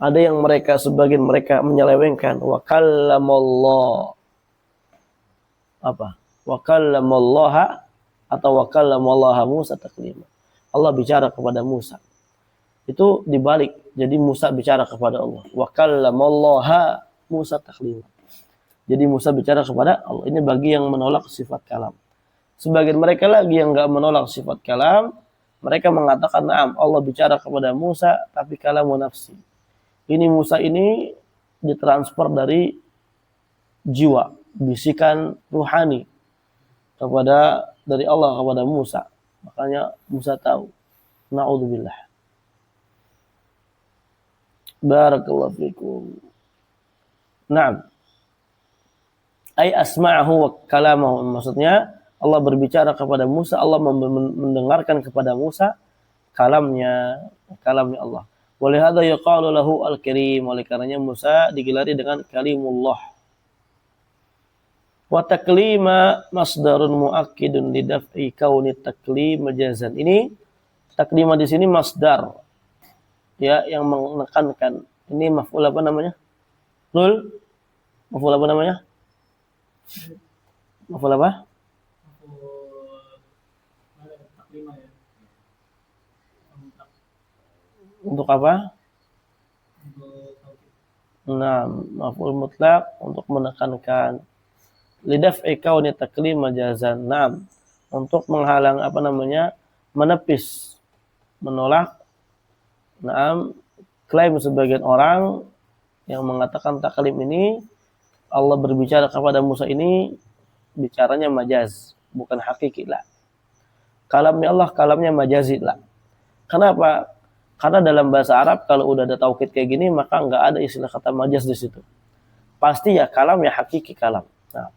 ada yang sebagian mereka menyelewengkan wa kallamallah, wa kallamallaha atau wa kallamallaha Musa taklima. Allah bicara kepada Musa. Itu dibalik. Jadi Musa bicara kepada Allah. Wa kallamallaha Musa taklima. Jadi Musa bicara kepada Allah. Ini bagi yang menolak sifat kalam. Sebagian mereka lagi yang enggak menolak sifat kalam, mereka mengatakan na'am, Allah bicara kepada Musa tapi kalamun nafsi. Ini Musa ini ditransfer dari jiwa, bisikan ruhani dari Allah kepada Musa. Makanya Musa tahu. Na'udzubillah. Barakallahu fikum. Naam. Ay asma'ahu wa kalamahu. Maksudnya Allah berbicara kepada Musa, Allah mendengarkan kepada Musa kalamnya Allah. Oleh hadza yaqalu lahu al-karim, oleh karenanya Musa digelari dengan kalimullah. Wa taklima masdarun muakkidun li daf'i kauni taklim majazan. Ini taklima di sini masdar, ya, yang menekankan. Ini maf'ul apa namanya? Maf'ul apa namanya? Maf'ul apa? Untuk apa? Nah, maf'ul mutlak untuk menekankan. lidaf'i kauni taklim majazan. Naam, untuk menghalang menepis, menolak klaim sebagian orang yang mengatakan taklim ini Allah berbicara kepada Musa ini bicaranya majaz, bukan hakiki lah. Kalamnya Allah, kalamnya majazi lah. Kenapa? Karena dalam bahasa Arab kalau udah ada taukid kayak gini maka nggak ada istilah kata majaz di situ. Pasti ya kalam ya hakiki kalam. Nah,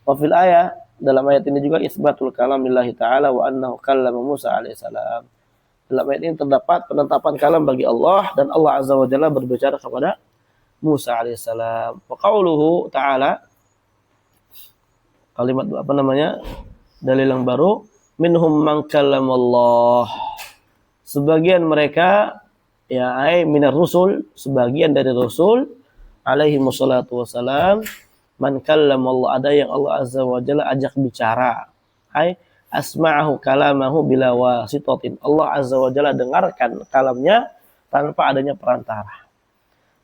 wa fil ayat, dalam ayat ini juga isbatul kalam lillahi ta'ala wa annahu kallama Musa alaihissalam. Dalam ayat ini terdapat penetapan kalam bagi Allah dan Allah azza wa jalla berbicara kepada Musa alaihissalam. Wa qauluhu ta'ala, kalimat dalil yang baru, minhum man kallamallah. Sebagian mereka ya minar rusul, sebagian dari rasul alaihi wassalatu wassalam, man kallamallah, ada yang Allah azza wa jalla ajak bicara, asma'ahu kalamahu bila wasitatin, Allah azza wa jalla dengarkan kalamnya tanpa adanya perantara.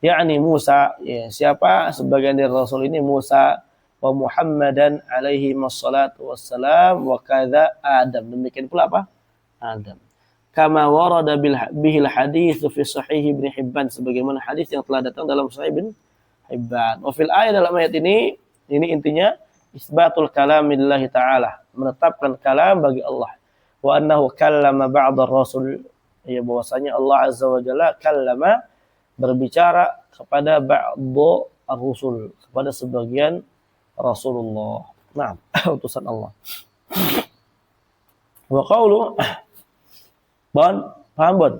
Yakni Musa, ya, siapa sebagian dari rasul ini? Musa wa Muhammadan alaihi wassalatu wassalam wa kadza Adam, demikian pula apa? Adam. Kama warada bihil hadits fi sahih Ibnu Hibban, sebagaimana hadis yang telah datang dalam sahih Ibnu Hibban. Wa fil ayat, dalam ayat ini intinya isbatul kalam lillahi ta'ala, menetapkan kalam bagi Allah. Wa annahu kallama ba'd ar-rasul, ya, bahwasanya Allah azza wa jalla kallama, berbicara kepada ba'd ar-rusul, kepada sebagian Rasulullah. Nah, utusan Allah. Wa qaulu Bon, paham Bon?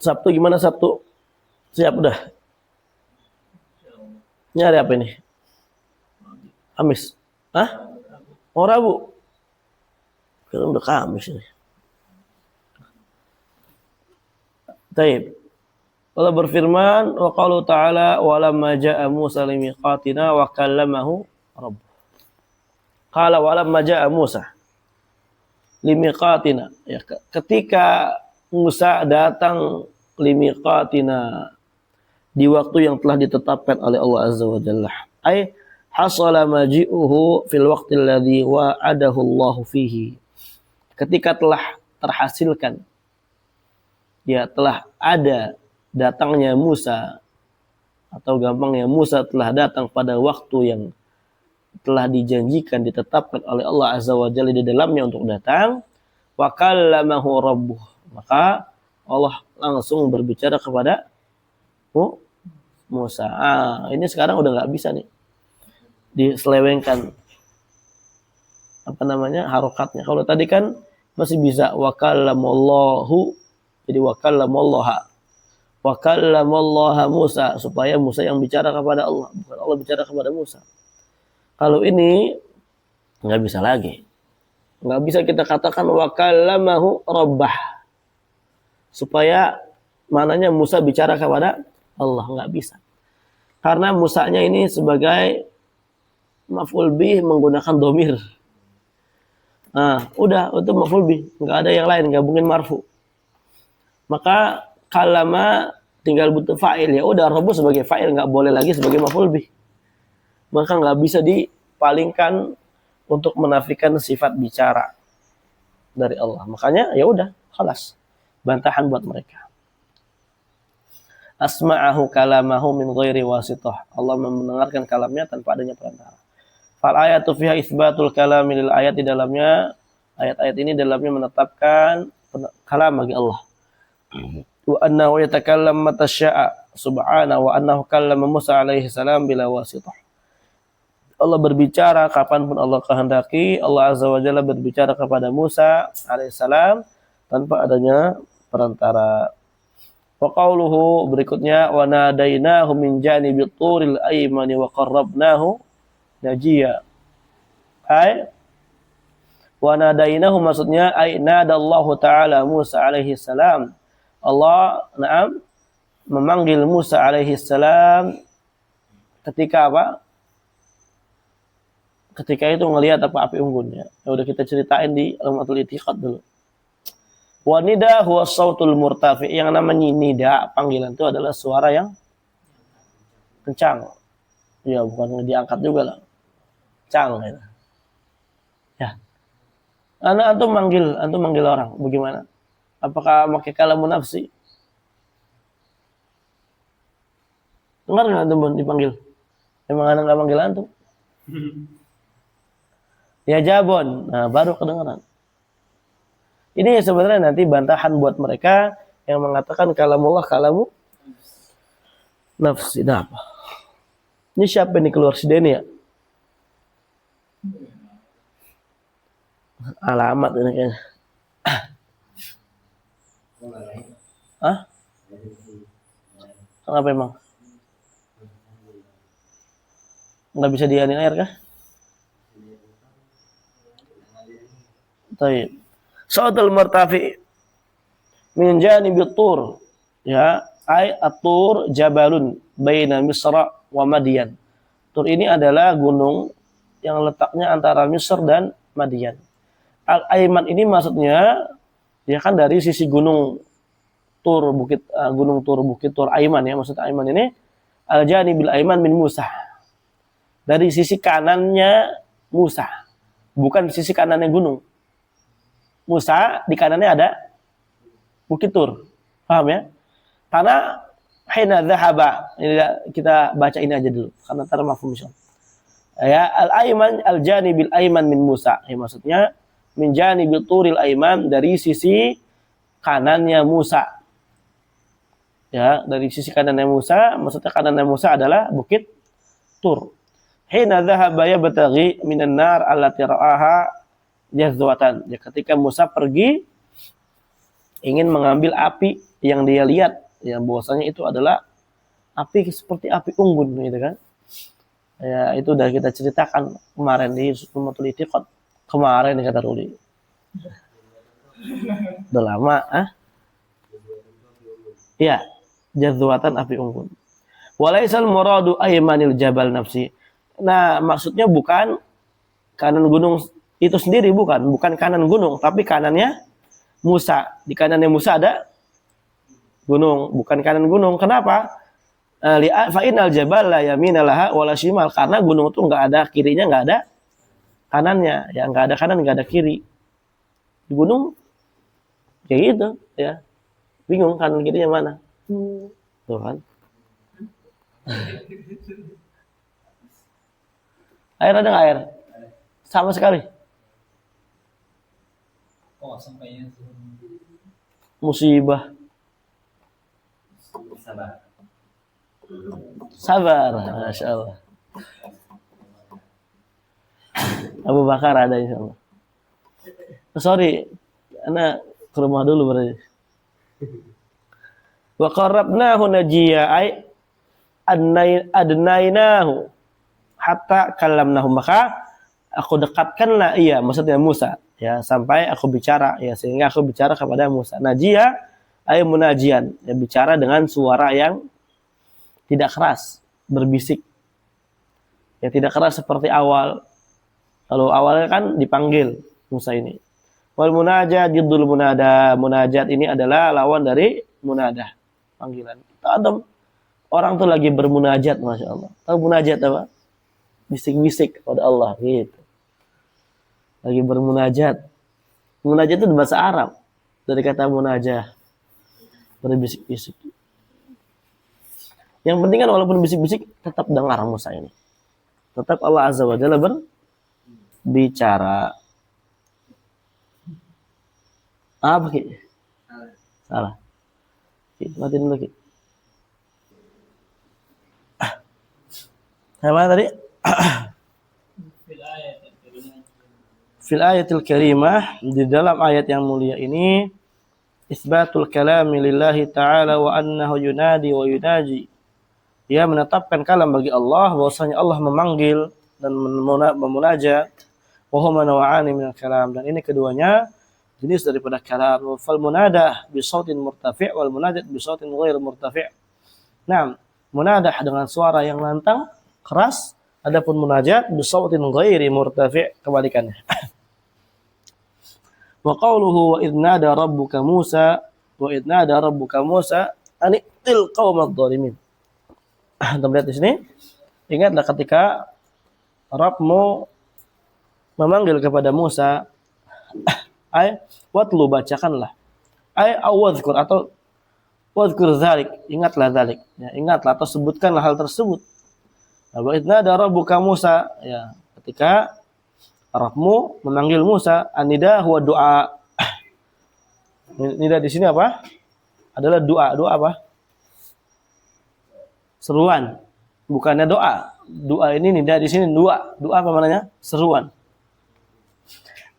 Sabtu gimana Sabtu? Siap udah? Ini hari apa ini? Kamis? Hah? Oh, Rabu? Kira udah Kamis ini. Taib. Allah berfirman, wa qalu ta'ala wa lamma ja'a Musa limiqatina wa kallamahu rabbuh. Qala wa lamma ja'a Musa limiqatina, ya, ketika Musa datang limiqatina, di waktu yang telah ditetapkan oleh Allah azza wa jalla, ay hasala maji'uhu fil waqti alladhi wa'adahu Allah fihi, ketika telah terhasilkan, ya, telah ada datangnya Musa, atau gampangnya Musa telah datang pada waktu yang telah dijanjikan, ditetapkan oleh Allah azza wa jalla di dalamnya untuk datang. Wa kallamahu rabbuh, maka Allah langsung berbicara kepada Musa. Ini sekarang udah nggak bisa nih diselewengkan harokatnya. Kalau tadi kan masih bisa wa kallamallahu, jadi wa kallamallaha. Wa kallamallaha Musa, supaya Musa yang bicara kepada Allah, bukan Allah bicara kepada Musa. Kalau ini nggak bisa lagi. Nggak bisa kita katakan wa kallamahu rabbah, supaya mananya Musa bicara kepada Allah, nggak bisa. Karena Musanya ini sebagai maf'ul bih menggunakan domir. Nah, udah, itu maf'ul bih, nggak ada yang lain, gabungin marfu. Maka kalama tinggal butuh fa'il, ya udah, rabbuh sebagai fa'il, nggak boleh lagi sebagai maf'ul bih. Maka nggak bisa dipalingkan untuk menafikan sifat bicara dari Allah. Makanya ya udah, khalas, bantahan buat mereka. Asma'ahu kalamahu min ghairi wasithah, Allah mendengarkan kalamnya tanpa adanya perantara. Fal ayatu fiha isbatul kalami lil ayat, di dalamnya ayat-ayat ini dalamnya menetapkan kalam bagi Allah. Wa annahu yatakallam mata syaa subhanahu wa annahu kallama Musa alaihi salam bila wasithah. Allah berbicara kapanpun Allah kehendaki. Allah azza wa jalla berbicara kepada Musa alaihi salam tanpa adanya perantara. Wa qauluhu, berikutnya, wa nadainahu min janibit turil aymani wa qarrabnahu najiya. Wa nadainahu maksudnya nadallahu ta'ala Musa alaihi salam. Allah memanggil Musa alaihi salam ketika apa? ketika itu ngelihat apa api unggun ya. Udah kita ceritain di Al-Matul Itiqad dulu. Wa nida huwa sautul murtafi. Yang namanya nida, panggilan itu adalah suara yang kencang. Ya, bukan diangkat juga lah. Kencang gitu. Ya. Antum manggil orang, bagaimana? Apakah pakai kalamun nafsi? Dengar nggak antum dipanggil? Emang anak nggak manggil antum? Ya jabon, nah baru kedengaran. Ini sebenarnya nanti bantahan buat mereka yang mengatakan kalamullah kalamu nafsi. Nah, apa? Ini siapa ini keluar si Denny ya? Alamat ini kayaknya. Hah? Kenapa emang? Nggak bisa dianin air kah? Baik. Sautul murtafi min janibit tur. Ya, ay at-tur jabalun baina Misra wa Madian. Tur ini adalah gunung yang letaknya antara Misr dan Madian. Al-Aiman ini maksudnya dia kan dari sisi gunung Tur bukit gunung Tur bukit Tur Aiman ya, maksud Aiman ini al-janibil Aiman min Musa. Dari sisi kanannya Musa, bukan sisi kanannya gunung. Musa di kanannya ada bukit Tur. Paham ya? Karena hina dhahaba, ini kita baca ini aja dulu karena tar mafhum insyaallah. Ya, al-Aiman al-janibil Aiman min Musa. Ya, maksudnya min janibil Turil Aiman, dari sisi kanannya Musa. Ya, dari sisi kanannya Musa, maksudnya kanannya Musa adalah bukit Tur. Hina dhahaba yabtaghi minan nar allati ra'aha jazwatan. Ya, ketika Musa pergi ingin mengambil api yang dia lihat, yang bahwasanya itu adalah api seperti api unggun gitu kan. Ya, itu udah kita ceritakan kemarin di Al-Matul Itiqad. Kemarin kata Ruli. Udah lama, Ya, jazwatan api unggun. Walaisal muradu aymanil jabal nafsi. Nah, maksudnya bukan kanan gunung itu sendiri, bukan kanan gunung, tapi kanannya Musa. Di kanannya Musa ada gunung, bukan kanan gunung. Kenapa? Fa innal jabal la yamina laha wala shimal. Karena gunung itu enggak ada kirinya, enggak ada kanannya. Ya, enggak ada kanan, enggak ada kiri. Di gunung kayak gitu, ya. Bingung kanan kirinya mana. Tuh kan. Air ada nggak air? Sama sekali. Musibah. Sabar. Masya Allah. Abu Bakar ada insya Allah. Sorry, anak ke rumah dulu berarti. Wa qarrabnahu najiya ay adnainahu hatta kallamnahu, maka aku dekatkanlah ia, maksudnya Musa, ya, sampai aku bicara, ya, sehingga aku bicara kepada Musa. Najia ay munajian, ya, bicara dengan suara yang tidak keras, berbisik. Ya, tidak keras seperti awal. Kalau awalnya kan dipanggil Musa ini. Wal munajat jiddul munada. Munajat ini adalah lawan dari munadah, panggilan. Adam orang tuh lagi bermunajat, Masya Allah. Tahu munajat apa? Bisik-bisik kepada Allah gitu. Lagi bermunajat. Munajat itu bahasa Arab. Dari kata munajah. Berbisik-bisik. Yang penting kan walaupun bisik-bisik tetap dengar Musa ini. Tetap Allah Azza wa Jalla berbicara. Apa Ki? Salah. Ki, matiin dulu Ki. Apa tadi? Fil ayatil karimah, di dalam ayat yang mulia ini, isbatul kalami lillahi ta'ala wa annahu yunadi wa yunaji. Dia menetapkan kalam bagi Allah, bahwasanya Allah memanggil dan memunajat, wa huma naw'ani minal kalam, dan ini keduanya jenis daripada kalam. Fal munadah bi sautin murtafi' wal munajat bi sautin ghair murtafi'. Nah, munadah dengan suara yang lantang, keras, Adapun munajat bisautin ghairi murtafi' kebalikannya. Wa qawluhu wa idh nada rabbuka Musa ani'til qaumadh dhalimin. Kita lihat di sini. Ingatlah ketika Rabbmu memanggil kepada Musa, watlu bacakanlah. Awadzkur atau wadzkur dzalik, ingatlah dzalik. Ya, ingatlah atau sebutkanlah hal tersebut. Wa idh nada rabbuka Musa, ya, ketika Rabbmu memanggil Musa, anida huwa doa. Nida di sini apa? Adalah doa. Doa apa? Seruan. Bukannya doa. Doa ini nida di sini doa. Doa apa maknanya? Seruan.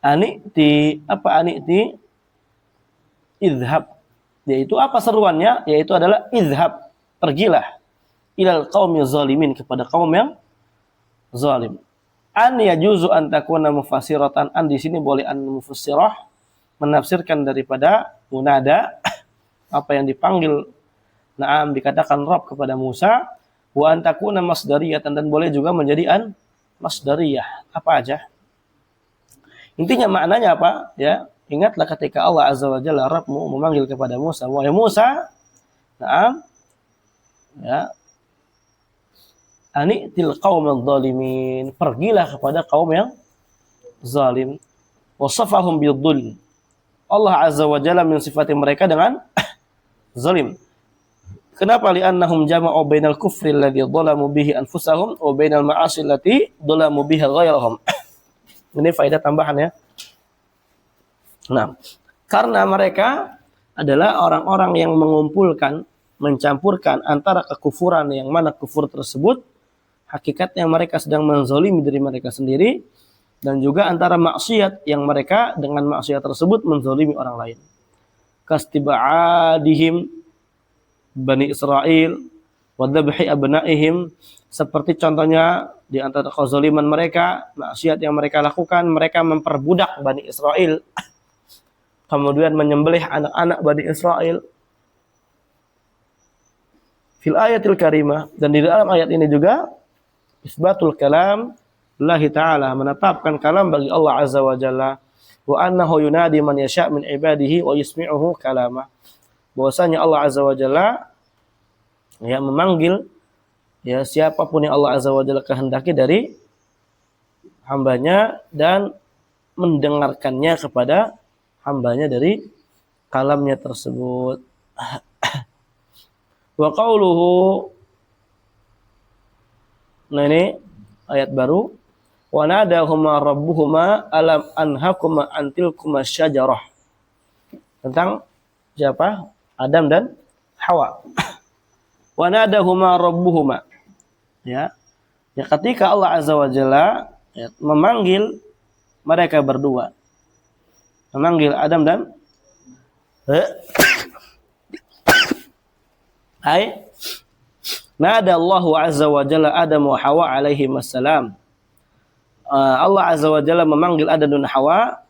Ani'ti idhab. Yaitu apa seruannya? Yaitu adalah idhab. Pergilah ilal qaumi zalimin, kepada kaum yang zalim. An yajuzu an takuna mufassiratan. An di sini boleh an mufassirah, menafsirkan daripada munada, apa yang dipanggil, na'am, dikatakan Rabb kepada Musa. Wa an takuna masdariyatan, dan boleh juga menjadi an masdariyah. Apa aja? Intinya maknanya apa? Ya, ingatlah ketika Allah Azza wa Jalla Rabbmu memanggil kepada Musa, wahai Musa, na'am, ya, ani'til qaumadh dhalimin, pergilah kepada kaum yang zalim. Wasafahum bidhul. Allah Azza wa Jalla mensifati mereka dengan zalim. Kenapa? Li'annahum jama'u bainal kufri alladhi dhalamu bihi anfusahum wa bainal ma'asi allati dhalamu biha ghairahum. Ini faedah tambahan ya. Nah, karena mereka adalah orang-orang yang mencampurkan antara kekufuran yang mana kufur tersebut hakikatnya mereka sedang menzalimi diri mereka sendiri, dan juga antara maksiat yang mereka dengan maksiat tersebut menzalimi orang lain. Kastiba'adihim Bani Israel wa dzabhi abnaihim, seperti contohnya di antara kezaliman mereka, maksiat yang mereka lakukan, mereka memperbudak Bani Israel, kemudian menyembelih anak-anak Bani Israel. Fil ayatil karimah, dan di dalam ayat ini juga isbatul kalam lillahi ta'ala, menetapkan kalam bagi Allah Azza wa Jalla, wa annahu yunadi man yasha' min ibadihi wa yusmi'uhu kalama, bahwasanya Allah Azza wa Jalla ya memanggil ya siapapun yang Allah Azza wa Jalla kehendaki dari hambanya, dan mendengarkannya kepada hambanya dari kalamnya tersebut. Wa qauluhu, nah ini ayat baru, wa nadahuma rabbuhuma alam anhakuma antilkuma syajarah, tentang siapa? Adam dan Hawa. Wa nadahuma rabbuhuma, ya ketika Allah Azza wa Jalla ya, memanggil mereka berdua, memanggil Adam dan nada Allah Azza wa Jalla Adam wa Hawa alaihi wassalam. Allah Azza wa Jalla memanggil Adam dan Hawa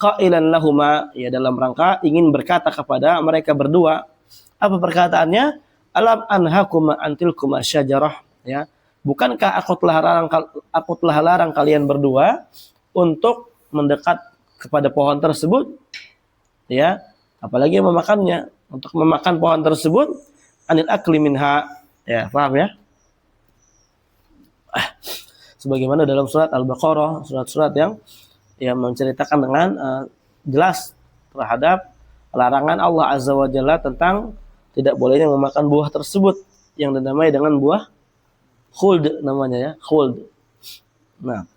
qailan lahuma, ya dalam rangka ingin berkata kepada mereka berdua. Apa perkataannya? Alam anhakuma antilkuma syajarah, ya. Bukankah aku telah larang kalian berdua untuk mendekat kepada pohon tersebut, ya, apalagi memakannya, untuk memakan pohon tersebut, anil akli minha, ya, paham ya? Sebagaimana dalam surat Al-Baqarah, surat-surat yang menceritakan dengan jelas terhadap larangan Allah Azza wa Jalla tentang tidak bolehnya memakan buah tersebut yang dinamai dengan buah khuld namanya, ya, khuld. Nah,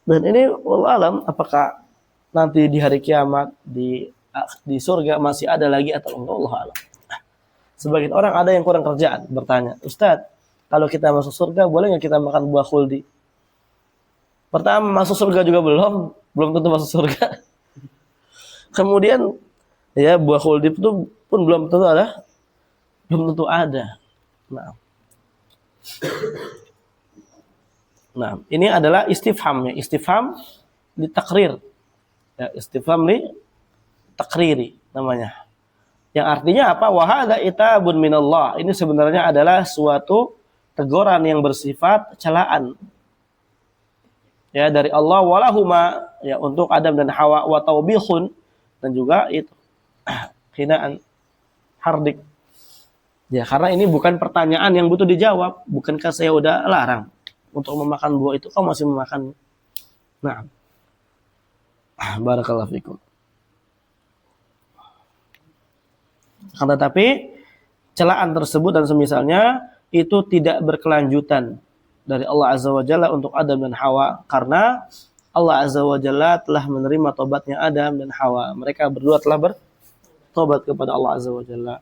dan ini wallahu alam, apakah nanti di hari kiamat di surga masih ada lagi atau enggak, wallahu alam. Sebagian orang ada yang kurang kerjaan bertanya, Ustaz, kalau kita masuk surga boleh nggak kita makan buah khuldi? Pertama, masuk surga juga belum tentu masuk surga. Kemudian ya buah khuldi itu pun belum tentu ada. Nah, ini adalah istifham, ya, istifham li takrir. Ya, istifham li takriri namanya. Yang artinya apa? Wa hadza itabun minallah. Ini sebenarnya adalah suatu teguran yang bersifat celaan. Ya, dari Allah walahuma, ya, untuk Adam dan Hawa, wa taubihun, dan juga itu hinaan, hardik. Ya, karena ini bukan pertanyaan yang butuh dijawab. Bukankah saya udah larang untuk memakan buah itu, kau masih memakan? Nah, barakallahu fikum. Akan tetapi celaan tersebut dan semisalnya itu tidak berkelanjutan dari Allah Azza wa Jalla untuk Adam dan Hawa, karena Allah Azza wa Jalla telah menerima tobatnya Adam dan Hawa. Mereka berdua telah bertobat kepada Allah Azza wa Jalla.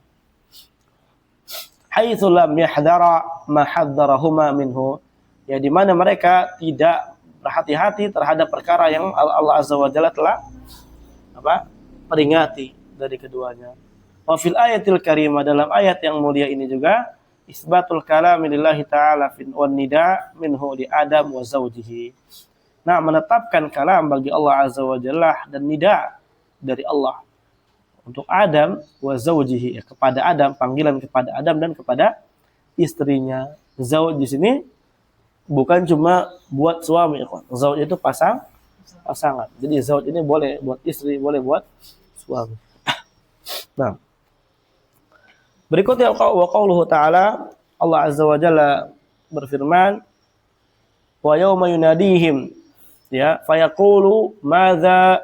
Haitsu lam yahdara ma haddarahuma minhu. Ya, di mana mereka tidak berhati-hati terhadap perkara yang Allah Azza wa Jalla telah peringati dari keduanya. Wa fil ayatil karimah, dalam ayat yang mulia ini juga isbatul kalam lillahi ta'ala wan nida minhu li Adam wa zawjihi. Nah, menetapkan kalam bagi Allah Azza wa Jalla dan nida dari Allah untuk Adam wa zawjihi, ya, kepada Adam, panggilan kepada Adam dan kepada istrinya. Zawj di sini bukan cuma buat suami, zawj itu pasangan. Jadi zawj ini boleh buat istri, boleh buat suami. Nah, berikutnya wa qauluhu ta'ala, Allah Azza wa Jalla berfirman, wa yauma yunadihim, ya, fayaqulu madza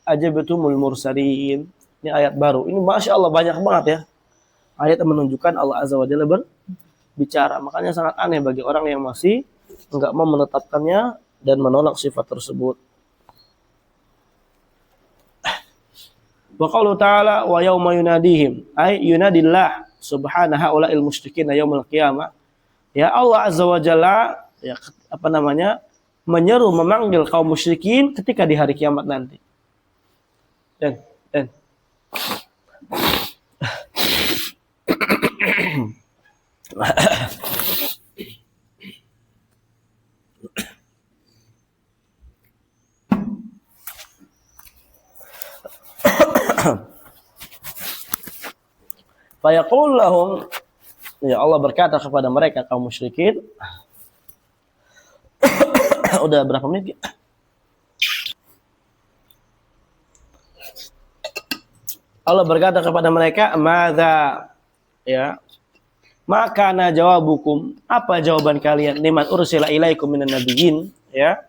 ajabtumul mursalin. Ini ayat baru. Ini Masya Allah banyak banget ya ayat yang menunjukkan Allah Azza wa Jalla berbicara. Makanya sangat aneh bagi orang yang masih enggak mau menetapkannya dan menolak sifat tersebut. Wa qaulu ta'ala wa yauma yunadihim, ay yunadillah subhanahu haula'il musyrikin yaumil qiyamah. Ya, Allah Azza wa Jalla, ya, menyeru, memanggil kaum musyrikin ketika di hari kiamat nanti. Dan fayaqul lahum, ya, Allah berkata kepada mereka kaum musyrikin. Udah berapa menit? Allah berkata kepada mereka, madza, ya, maka na jawabukum, apa jawaban kalian, liman ursila ilaikum minan nabiyyin, ya,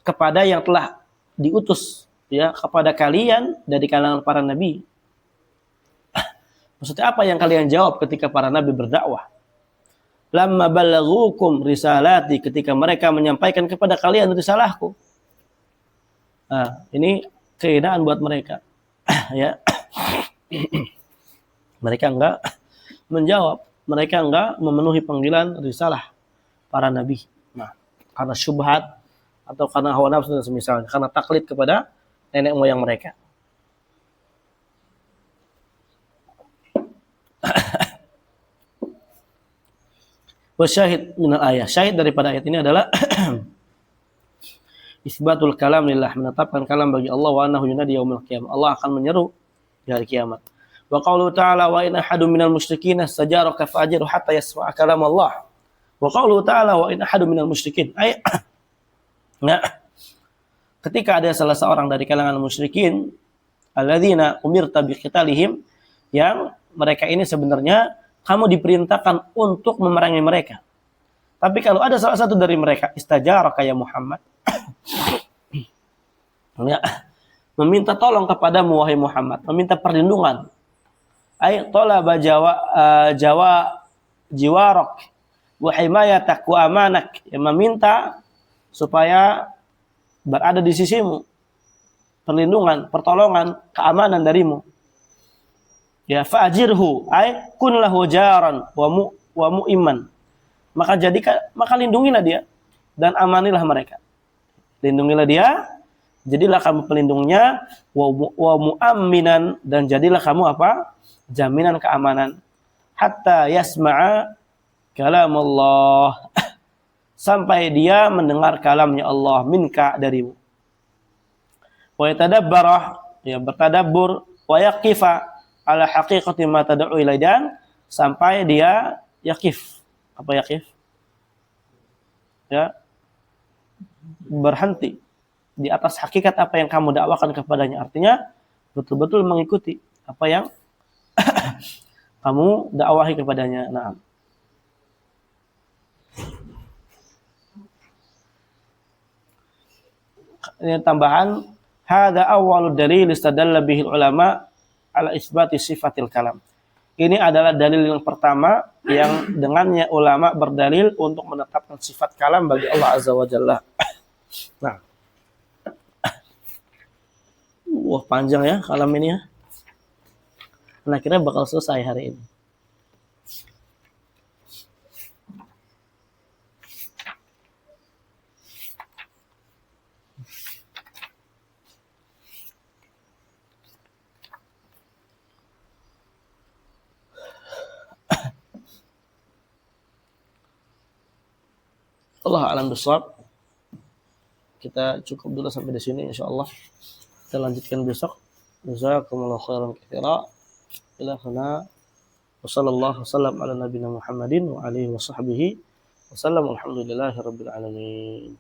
kepada yang telah diutus, ya, kepada kalian dari kalangan para nabi. Maksudnya apa yang kalian jawab ketika para nabi berdakwah? Lamma balaghukum risalati, ketika mereka menyampaikan kepada kalian risalahku. Nah, ini kehinaan buat mereka. Ya. Mereka enggak menjawab, mereka enggak memenuhi panggilan risalah para nabi. Nah, karena syubhat atau karena hawa nafsu dan semisalnya, karena taklid kepada nenek moyang mereka. Wasyahid minal ayat, syahid daripada ayat ini adalah isbatul kalam lillah, menetapkan kalam bagi Allah, wa annahu yunadi yaumil qiyamah, Allah akan menyeru di hari kiamat. Wa qauluhu ta'ala wa in ahadun minal musyrikin istajaraka fa'ajirhu hatta yasma'a kalam Allah. Wa qauluhu ta'ala wa in ahadun minal musyrikin, nah, ketika ada salah seorang dari kalangan musyrikin, alladzina umirta biqitalihim, yang mereka ini sebenarnya kamu diperintahkan untuk memerangi mereka. Tapi kalau ada salah satu dari mereka istajaraka ya Muhammad, ya, meminta tolong kepadamu wahai Muhammad, meminta perlindungan, ay talaba jiwarok wa himayatak wa amanak, yang meminta supaya berada di sisimu, perlindungan, pertolongan, keamanan darimu. Ya, fa'ajirhu ay kun lahu jaran wa mu'iman. Maka lindungilah dia dan amanilah mereka. Lindungilah dia, jadilah kamu pelindungnya, wa mu'amminan, dan jadilah kamu apa? Jaminan keamanan. Hatta yasma'a kalam Allah, sampai dia mendengar kalamnya Allah, minka, darimu. Wa yatadabbarah, ya, bertadabbur, wa yaqifa ala haqiqati ma tad'u ilaihi, dan sampai dia yaqif, Apa ya, Kif? Ya, berhenti di atas hakikat apa yang kamu dakwakan kepadanya. Artinya betul-betul mengikuti apa yang kamu dakwahi kepadanya. Nah, ini tambahan, hadza awwalud dalil istadalla bihi ulama ala isbati sifatil kalam. Ini adalah dalil yang pertama yang dengannya ulama berdalil untuk menetapkan sifat kalam bagi Allah Azza wa Jalla. Nah, wah panjang ya kalam ini ya. Nah, kira bakal selesai hari ini. Allah a'lam bishawab. Kita cukup dulu sampai di sini insyaallah. Kita lanjutkan besok. Jazakumullahu khairan katsira. Ila huna wa sallallahu wasallam ala nabiyina Muhammadin wa alihi wa sahbihi wa sallam. Alhamdulillahirabbil alamin.